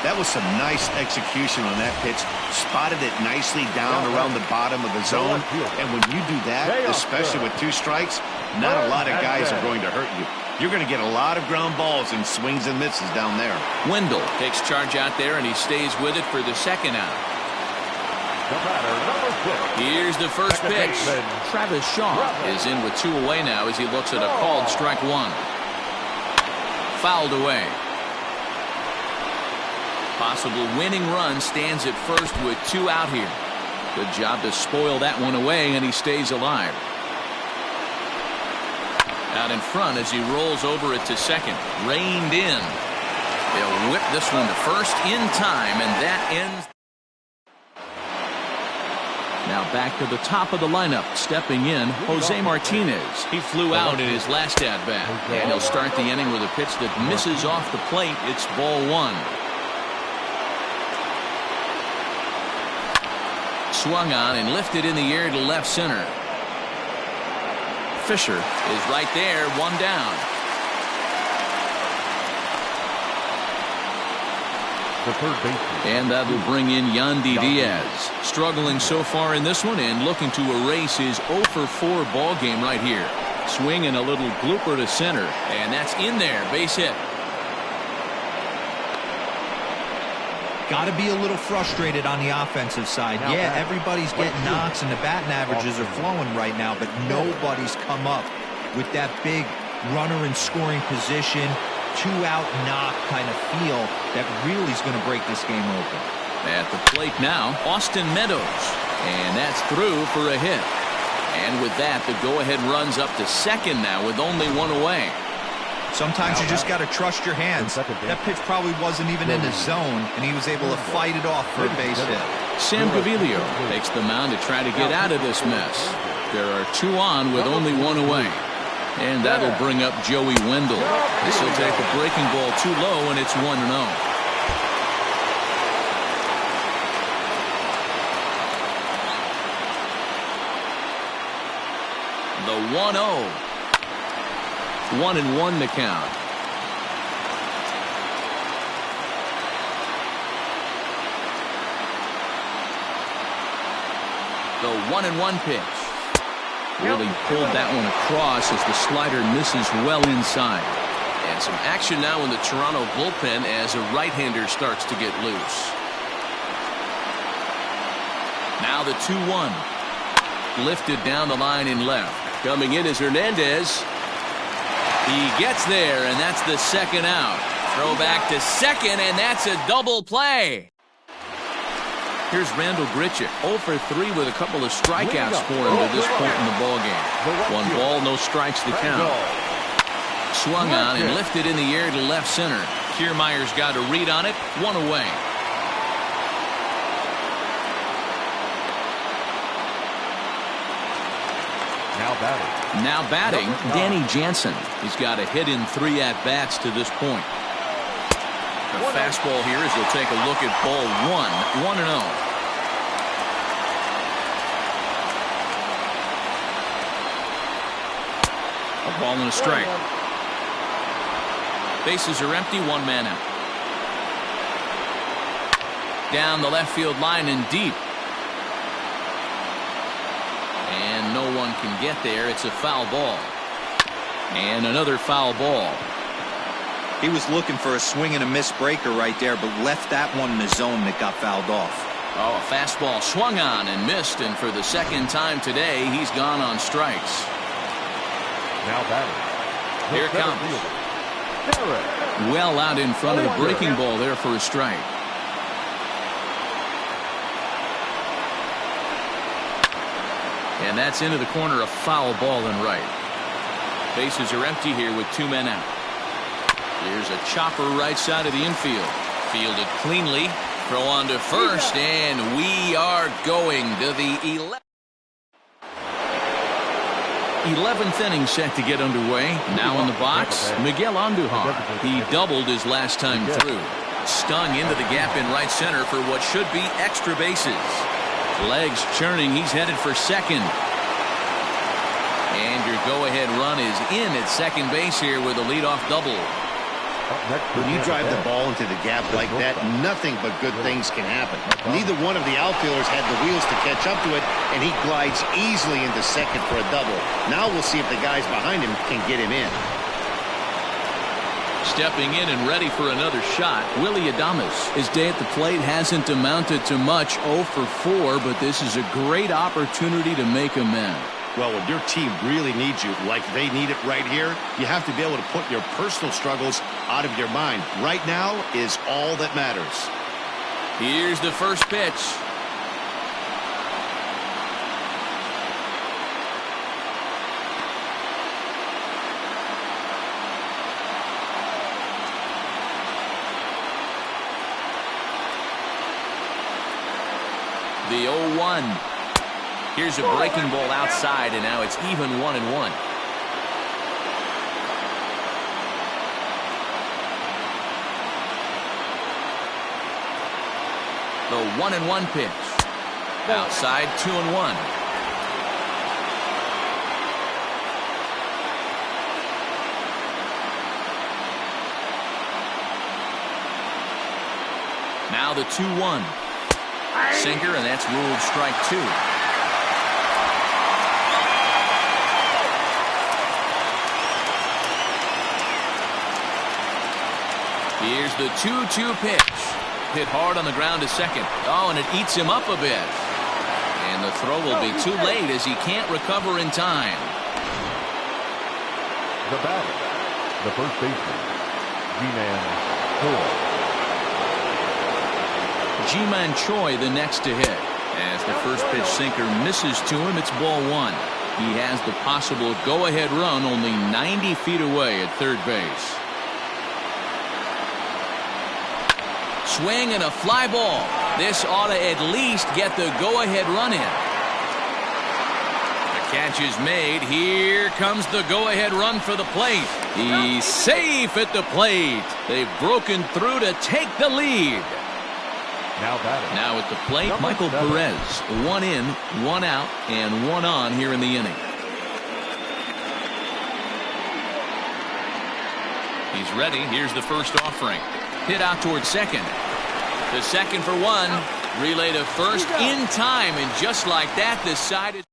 E: That was some nice execution on that pitch. Spotted it nicely down around the bottom of the zone. And when you do that, especially with 2 strikes, not a lot of guys are going to hurt you. You're going to get a lot of ground balls and swings and misses down there.
B: Wendell takes charge out there, and he stays with it for the second out. Here's the first pitch. Travis Shaw is in with 2 away now as he looks at a called strike 1. Fouled away. Possible winning run stands at first with 2 out here. Good job to spoil that one away, and he stays alive. Out in front as he rolls over it to second. Reined in. They'll whip this one to first in time, and that ends. Now back to the top of the lineup. Stepping in, Jose Martinez. He flew out in his last at-bat. And he'll start the inning with a pitch that misses off the plate. It's ball 1. Swung on and lifted in the air to left center. Fisher is right there, 1 down.
A: The third baseman.
B: And that will bring in Yandy Diaz. Struggling so far in this one and looking to erase his 0 for 4 ball game right here. Swinging a little blooper to center, and that's in there, base hit.
F: Got to be a little frustrated on the offensive side. Yeah, everybody's getting knocks and the batting averages are flowing right now, but nobody's come up with that big runner in scoring position, 2-out knock kind of feel that really is going to break this game open.
B: At the plate now, Austin Meadows, and that's through for a hit. And with that, the go-ahead runs up to second now with only 1 away.
F: Sometimes you just got to trust your hands. That pitch probably wasn't even in the zone, and he was able to fight it off for a base hit.
B: Sam Gaviglio takes the mound to try to get out of this mess. There are 2 on with only 1 away. And that'll bring up Joey Wendell. This will take a breaking ball too low, and it's 1-0. The 1-0. 1-1 to count. The 1-1 pitch. Really pulled that one across as the slider misses well inside. And some action now in the Toronto bullpen as a right-hander starts to get loose. Now the 2-1. Lifted down the line in left. Coming in is Hernandez. He gets there, and that's the second out. Throw back to second, and that's a double play. Here's Randall Grichuk, 0 for 3 with a couple of strikeouts for him to this point in the ballgame. 1 ball, no strikes to count. Swung on and lifted in the air to left center. Kiermaier's got a read on it, 1 away. Now batting, Danny Jansen. He's got a hit in 3 at-bats to this point. The fastball here as we'll take a look at ball 1, 1-0. A ball and a strike. Bases are empty, 1 man out. Down the left field line and deep. And no one can get there. It's a foul ball. And another foul ball.
F: He was looking for a swing and a miss breaker right there, but left that one in the zone that got fouled off.
B: Oh, a fastball swung on and missed, and for the second time today, he's gone on strikes.
A: Now batting.
B: Here it comes. Well out in front of the breaking ball there for a strike. And that's into the corner, a foul ball and right. Bases are empty here with 2 men out. Here's a chopper right side of the infield. Fielded cleanly. Throw on to first, and we are going to the 11th inning set to get underway. Now in the box, Miguel Andujar. He doubled his last time through. Stung into the gap in right center for what should be extra bases. Legs churning, he's headed for second. And your go-ahead run is in at second base here with a leadoff double.
E: When you drive the ball into the gap like that, nothing but good things can happen. Neither one of the outfielders had the wheels to catch up to it, and he glides easily into second for a double. Now we'll see if the guys behind him can get him in.
B: Stepping in and ready for another shot, Willy Adames. His day at the plate hasn't amounted to much, 0 for 4, but this is a great opportunity to make amends.
E: Well, when your team really needs you, like they need it right here, you have to be able to put your personal struggles out of your mind. Right now is all that matters.
B: Here's the first pitch. The 0-1. Here's a breaking ball outside, and now it's even 1-1. The 1-1 pitch. Outside, 2-1. Now the 2-1. Sinker, and that's ruled strike 2. Here's the 2-2 pitch. Hit hard on the ground to second. Oh, and it eats him up a bit. And the throw will be too late as he can't recover in time.
A: The batter, the first baseman, Ji-Man Choi.
B: Ji-Man Choi the next to hit. As the first pitch sinker misses to him, it's ball 1. He has the possible go-ahead run only 90 feet away at third base. Swing and a fly ball. This ought to at least get the go-ahead run in. The catch is made. Here comes the go-ahead run for the plate. He's safe at the plate. They've broken through to take the lead. Now at the plate, Michael Perez. 1 in, 1 out, and 1 on here in the inning. He's ready. Here's the first offering. Hit out towards second. To second for 1. Relay to first in time, and just like that, the side is.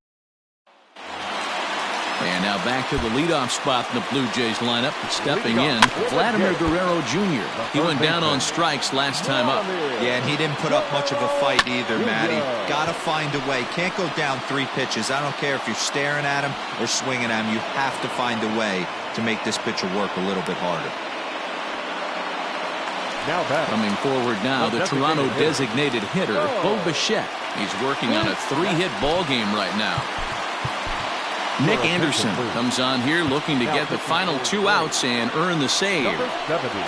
B: And now back to the leadoff spot in the Blue Jays lineup. Stepping in, Vladimir Guerrero Jr. He went down on strikes last time up.
F: Yeah, and he didn't put up much of a fight either, Matty. Got to find a way. Can't go down 3 pitches. I don't care if you're staring at him or swinging at him. You have to find a way to make this pitcher work a little bit harder.
B: Coming forward now, the Toronto designated hitter, Bo Bichette. He's working on a 3-hit ball game right now. Nick Anderson comes on here looking to get the final 2 outs and earn the save.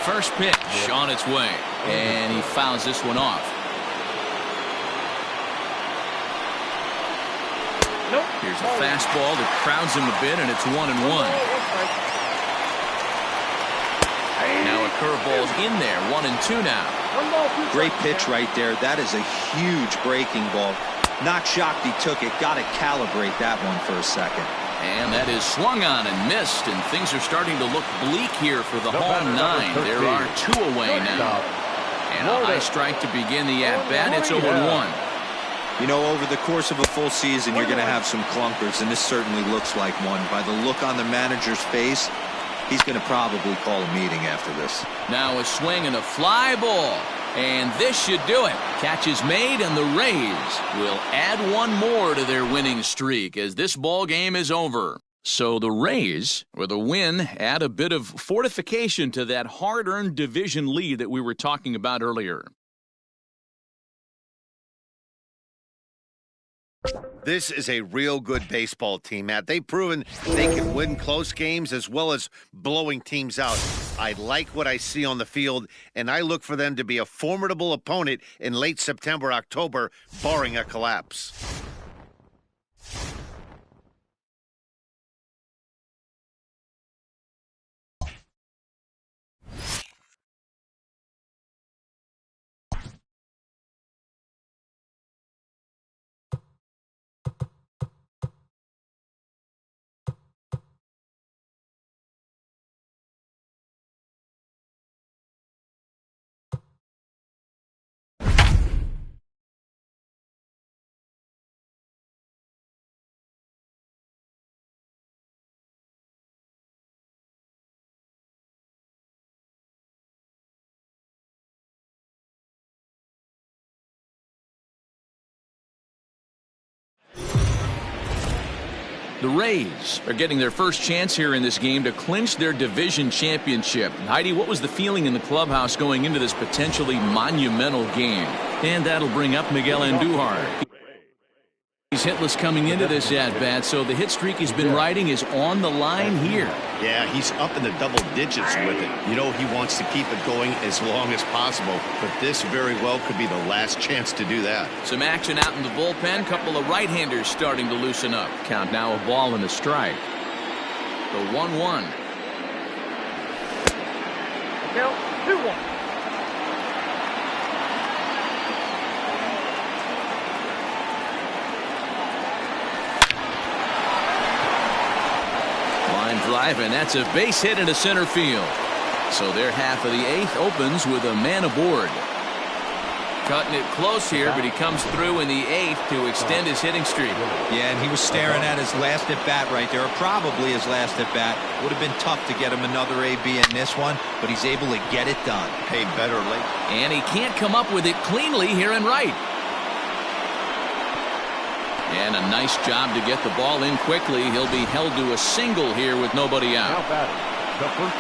B: First pitch on its way, and he fouls this one off. Here's a fastball that crowds him a bit, and it's 1-1. Now a curveball's in there, 1-2 now.
F: Great pitch right there. That is a huge breaking ball. Not shocked he took it. Got to calibrate that one for a second.
B: And that is swung on and missed, and things are starting to look bleak here for the home 9. There are 2 away now. And a high strike to begin the at-bat. It's 0-1.
F: You know, over the course of a full season, you're going to have some clunkers, and this certainly looks like one. By the look on the manager's face, he's going to probably call a meeting after this.
B: Now a swing and a fly ball. And this should do it. Catch is made, and the Rays will add 1 more to their winning streak as this ball game is over. So the Rays, with a win, add a bit of fortification to that hard-earned division lead that we were talking about earlier.
C: This is a real good baseball team, Matt. They've proven they can win close games as well as blowing teams out. I like what I see on the field, and I look for them to be a formidable opponent in late September, October, barring a collapse.
B: The Rays are getting their first chance here in this game to clinch their division championship. Heidi, what was the feeling in the clubhouse going into this potentially monumental game? And that'll bring up Miguel Andujar. He's hitless coming into this at-bat, so the hit streak he's been riding is on the line here.
E: Yeah, he's up in the double digits with it. You know, he wants to keep it going as long as possible, but this very well could be the last chance to do that.
B: Some action out in the bullpen. Couple of right-handers starting to loosen up. Count now a ball and a strike. The 1-1.
G: Count 2-1.
B: Drive, and that's a base hit into center field. So their half of the 8th opens with a man aboard. Cutting it close here, but he comes through in the 8th to extend his hitting streak.
F: Yeah, and he was staring at his last at-bat right there, or probably his last at-bat. Would have been tough to get him another AB in this one, but he's able to get it done.
E: Hey, better late.
B: And he can't come up with it cleanly here in right. And a nice job to get the ball in quickly. He'll be held to a single here with nobody out.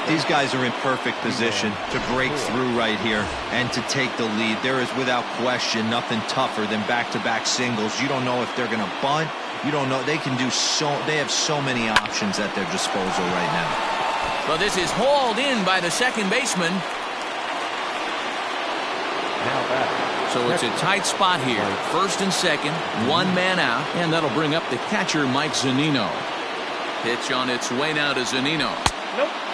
F: These guys are in perfect position to break through right here and to take the lead. There is without question nothing tougher than back-to-back singles. You don't know if they're going to bunt. You don't know. They can do so. They have so many options at their disposal right now.
B: Well, this is hauled in by the second baseman. So it's a tight spot here. First and second, 1 man out, and that'll bring up the catcher, Mike Zunino. Pitch on its way now to Zunino.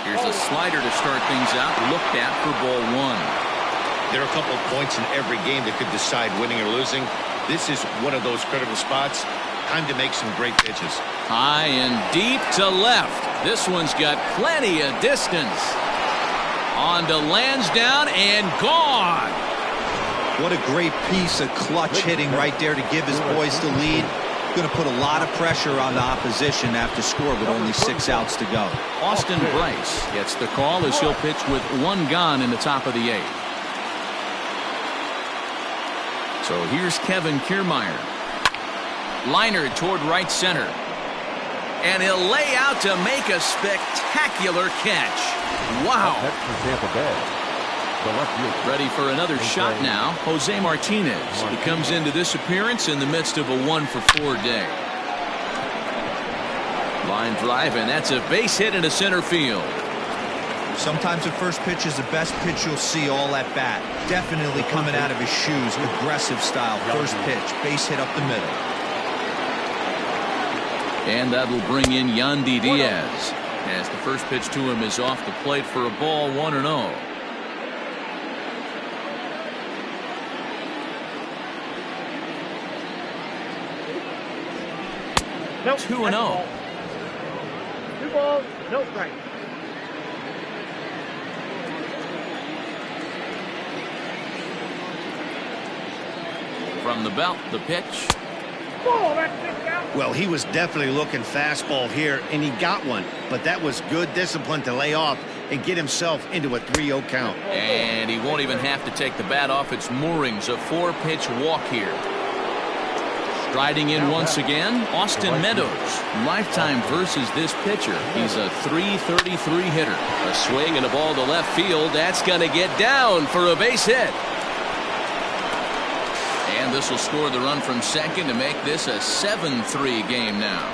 B: Here's a slider to start things out, looked at for ball 1.
E: There are a couple of points in every game that could decide winning or losing. This is one of those critical spots. Time to make some great pitches.
B: High and deep to left. This one's got plenty of distance. On to Lansdowne and gone.
F: What a great piece of clutch hitting right there to give his boys the lead. Going to put a lot of pressure on the opposition after score with only 6 outs to go.
B: Austin Bryce gets the call as he'll pitch with 1 gone in the top of the 8th. So here's Kevin Kiermaier. Liner toward right center. And he'll lay out to make a spectacular catch. Wow. Ready for another shot now. Jose Martinez. He comes into this appearance in the midst of a 1-for-4 day. Line drive, and that's a base hit into center field.
F: Sometimes the first pitch is the best pitch you'll see all at bat. Definitely coming out of his shoes. Aggressive style. First pitch. Base hit up the middle.
B: And that will bring in Yandy Diaz, as the first pitch to him is off the plate for a ball, 1-0.
G: Nope.
B: 2-0.
G: 2 balls, no strike.
B: From the belt, the pitch.
C: Well, he was definitely looking fastball here, and he got one. But that was good discipline to lay off and get himself into a 3-0 count.
B: And he won't even have to take the bat off its moorings. A 4-pitch walk here. Striding in once again, Austin Meadows. Lifetime versus this pitcher. He's a .333 hitter. A swing and a ball to left field. That's going to get down for a base hit. And this will score the run from second to make this a 7-3 game now.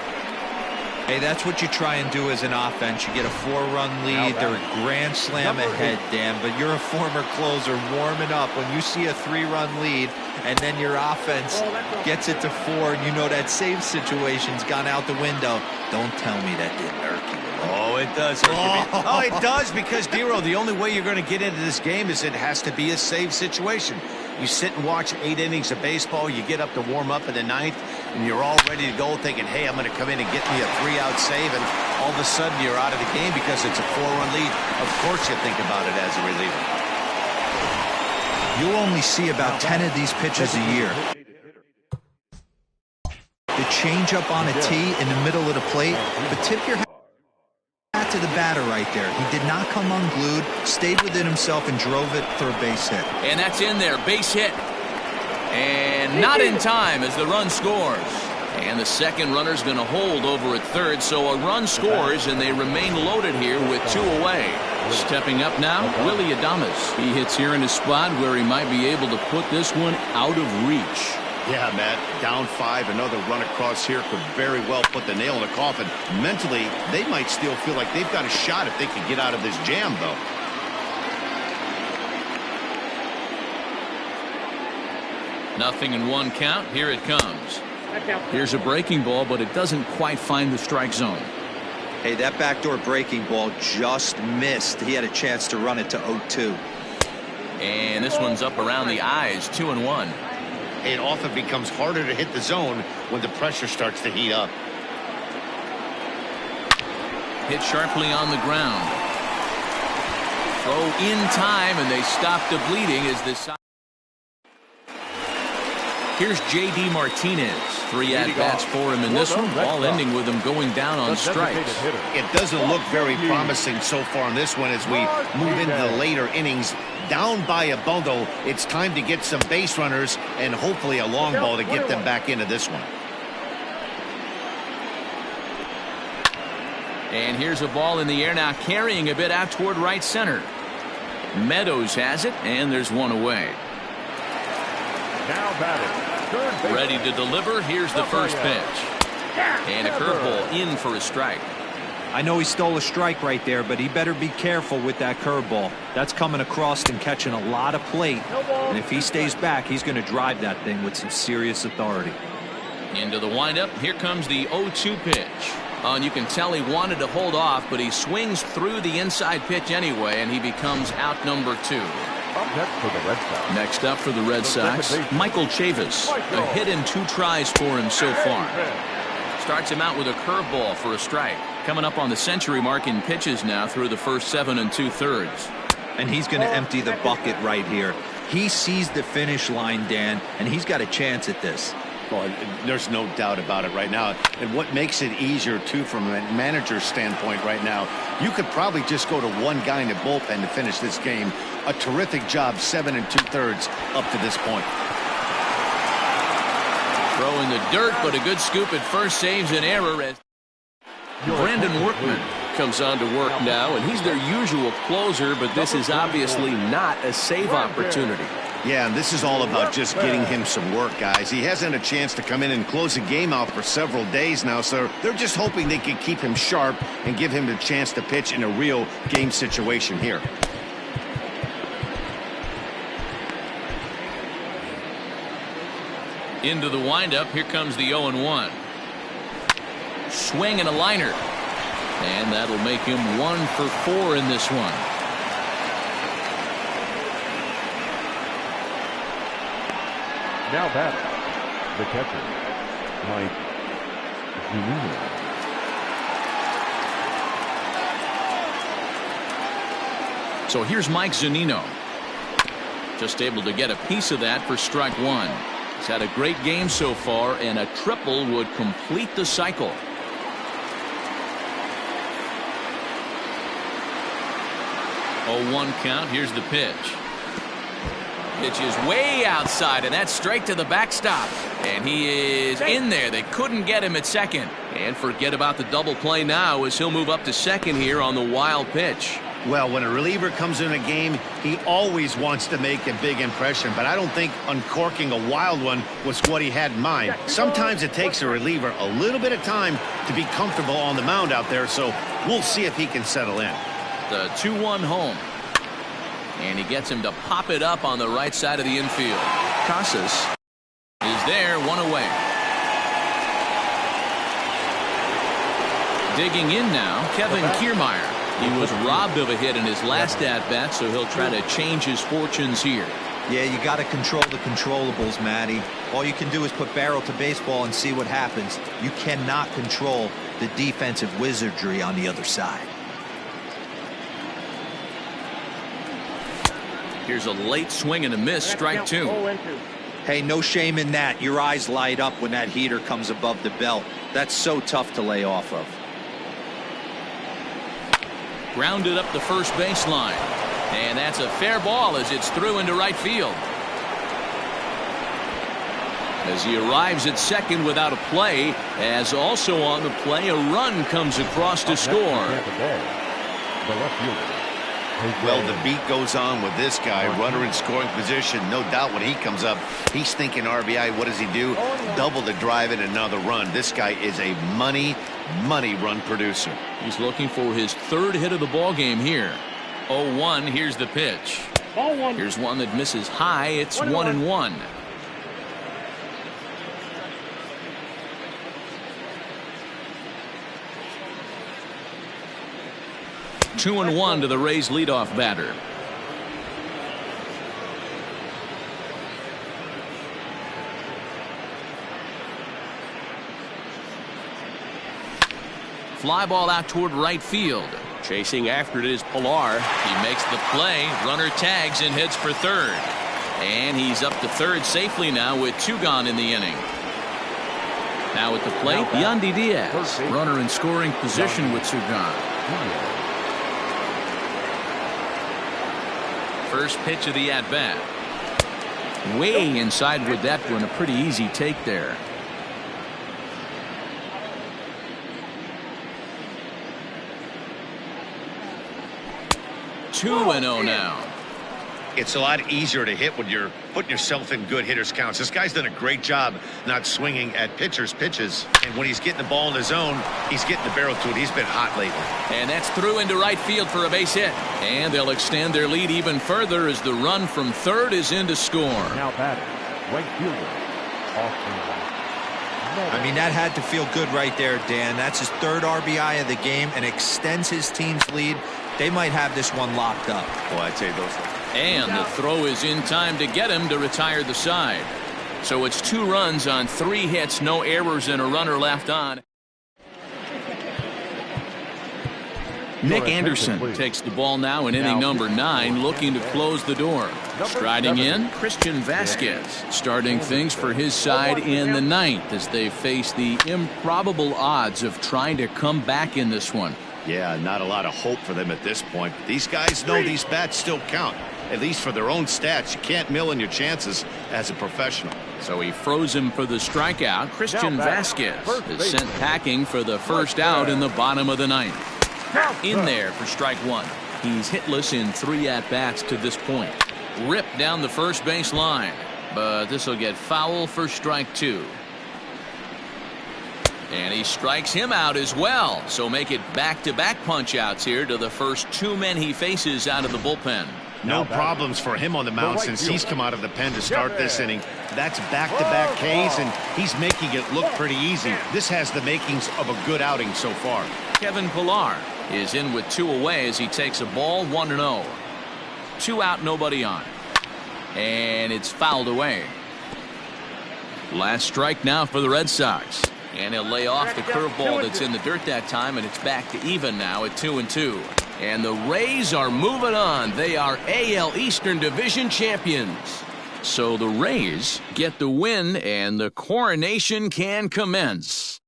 F: Hey, that's what you try and do as an offense. You get a 4-run lead. They're a grand slam ahead, Dan, but you're a former closer warming up. When you see a 3-run lead and then your offense gets it to 4 and you know that save situation's gone out the window, don't tell me that didn't irk you.
E: Oh, it does. Oh, it does, because, Dero, the only way you're going to get into this game is it has to be a save situation. You sit and watch 8 innings of baseball, you get up to warm up in the 9th, and you're all ready to go thinking, hey, I'm going to come in and get me a 3-out save, and all of a sudden you're out of the game because it's a 4-run lead. Of course you think about it as a reliever.
F: You'll only see about 10 of these pitches a year. The changeup on a tee in the middle of the plate, but tip your hat to the batter right there. He did not come unglued, stayed within himself, and drove it for a base hit.
B: And that's in there, base hit. And not in time as the run scores. And the second runner's going to hold over at third, so a run scores, and they remain loaded here with 2 away. Stepping up now, Willie Adames. He hits here in a spot where he might be able to put this one out of reach.
E: Yeah, Matt, down 5, another run across here could very well put the nail in the coffin. Mentally, they might still feel like they've got a shot if they can get out of this jam, though.
B: Nothing in 1 count. Here it comes. Here's a breaking ball, but it doesn't quite find the strike zone.
F: Hey, that backdoor breaking ball just missed. He had a chance to run it to 0-2.
B: And this one's up around the eyes, 2-1.
C: It often becomes harder to hit the zone when the pressure starts to heat up.
B: Hit sharply on the ground. Throw in time, and they stop the bleeding as this. Here's J.D. Martinez. 3 at-bats for him in this one, all ending with him going down on strikes.
C: It doesn't look very promising so far in this one as we move into the later innings. Down by a bundle, it's time to get some base runners and hopefully a long ball to get them back into this one.
B: And here's a ball in the air now, carrying a bit out toward right center. Meadows has it, and there's 1 away.
A: Now batting.
B: Ready to deliver. Here's the first pitch. And a curveball in for a strike.
F: I know he stole a strike right there, but he better be careful with that curveball. That's coming across and catching a lot of plate. And if he stays back, he's going to drive that thing with some serious authority.
B: Into the windup. Here comes the 0-2 pitch. And you can tell he wanted to hold off, but he swings through the inside pitch anyway, and he becomes out number 2. Next up for the Red Sox, Michael Chavis. A hit and 2 tries for him so far. Starts him out with a curveball for a strike. Coming up on the century mark in pitches now through the first 7 2/3.
F: And he's going to empty the bucket right here. He sees the finish line, Dan, and he's got a chance at this.
E: Well, there's no doubt about it right now. And what makes it easier, too, from a manager's standpoint right now, you could probably just go to one guy in the bullpen to finish this game. A terrific job, 7 2/3 up to this point.
B: Throw in the dirt, but a good scoop at first saves an error as Brandon Workman comes on to work now, and he's their usual closer, but this is obviously not a save opportunity.
E: Yeah, and this is all about just getting him some work, guys. He hasn't had a chance to come in and close the game out for several days now, so they're just hoping they can keep him sharp and give him the chance to pitch in a real game situation here.
B: Into the windup, here comes the 0-1. Swing and a liner. And that'll make him 1 for 4 in this one.
A: Now batting, the catcher, Mike Zunino.
B: So here's Mike Zunino. Just able to get a piece of that for strike 1. He's had a great game so far, and a triple would complete the cycle. 0-1 count. Here's the pitch. Pitch is way outside, and that's straight to the backstop. And he is in there. They couldn't get him at second. And forget about the double play now as he'll move up to second here on the wild pitch.
E: Well, when a reliever comes in a game, he always wants to make a big impression, but I don't think uncorking a wild one was what he had in mind. Sometimes it takes a reliever a little bit of time to be comfortable on the mound out there, so we'll see if he can settle in.
B: The 2-1 home. And he gets him to pop it up on the right side of the infield. Casas is there, 1 away. Digging in now, Kevin Kiermaier. He was robbed of a hit in his last at-bat, so he'll try to change his fortunes here.
F: Yeah, you got to control the controllables, Matty. All you can do is put barrel to baseball and see what happens. You cannot control the defensive wizardry on the other side.
B: Here's a late swing and a miss, strike 2.
F: Hey, no shame in that. Your eyes light up when that heater comes above the belt. That's so tough to lay off of.
B: Grounded up the first baseline. And that's a fair ball as it's through into right field. As he arrives at second without a play, as also on the play, a run comes across to score.
A: The left fielder.
E: Well, the beat goes on with this guy. Runner in scoring position. No doubt when he comes up, he's thinking RBI. What does he do? Double the drive and another run. This guy is a money run producer.
B: He's looking for his 3rd hit of the ball game here. 0-1. Here's the pitch. Here's one that misses high. It's 1-1. 2-1 to the Rays leadoff batter. Fly ball out toward right field. Chasing after it is Pilar. He makes the play. Runner tags and heads for third. And he's up to third safely now with 2 gone in the inning. Now at the plate, Yandy Diaz. Runner in scoring position with 2 gone. First pitch of the at-bat. Way inside with that one. A pretty easy take there. 2-0 now.
E: It's a lot easier to hit when you're putting yourself in good hitters' counts. This guy's done a great job not swinging at pitchers' pitches. And when he's getting the ball in his zone, he's getting the barrel to it. He's been hot lately.
B: And that's through into right field for a base hit. And they'll extend their lead even further as the run from third is in to score.
A: Now batting, right fielder, Austin.
F: I mean, that had to feel good right there, Dan. That's his 3rd RBI of the game and extends his team's lead. They might have this one locked up.
E: Well, I'd say those.
B: And the throw is in time to get him to retire the side. So it's 2 runs on 3 hits, no errors, and a runner left on. Nick Anderson takes the ball now in inning number 9, looking to close the door. Striding in, Christian Vasquez, starting things for his side in the 9th as they face the improbable odds of trying to come back in this one.
E: Yeah, not a lot of hope for them at this point. These guys know these bats still count, at least for their own stats. You can't mill in your chances as a professional.
B: So he froze him for the strikeout. Christian Vasquez is sent packing for the first out in the bottom of the 9th. In there for strike 1. He's hitless in 3 at-bats to this point. Ripped down the first base line, but this will get foul for strike 2. And he strikes him out as well. So make it back-to-back punch-outs here to the first 2 men he faces out of the bullpen.
E: No problems for him on the mound since he's come out of the pen to start this inning. That's back-to-back Ks, and he's making it look pretty easy. This has the makings of a good outing so far.
B: Kevin Pillar is in with 2 away as he takes a ball 1-0. 2 out, nobody on. And it's fouled away. Last strike now for the Red Sox. And he'll lay off the curveball that's in the dirt that time, and it's back to even now at 2-2. And the Rays are moving on. They are AL Eastern Division champions. So the Rays get the win, and the coronation can commence.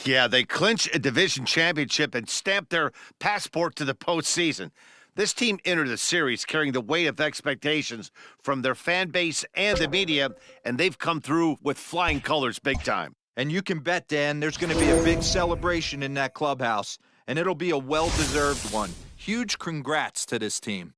C: Yeah, they clinch a division championship and stamp their passport to the postseason. This team entered the series carrying the weight of expectations from their fan base and the media, and they've come through with flying colors big time.
D: And you can bet, Dan, there's going to be a big celebration in that clubhouse, and it'll be a well-deserved one. Huge congrats to this team.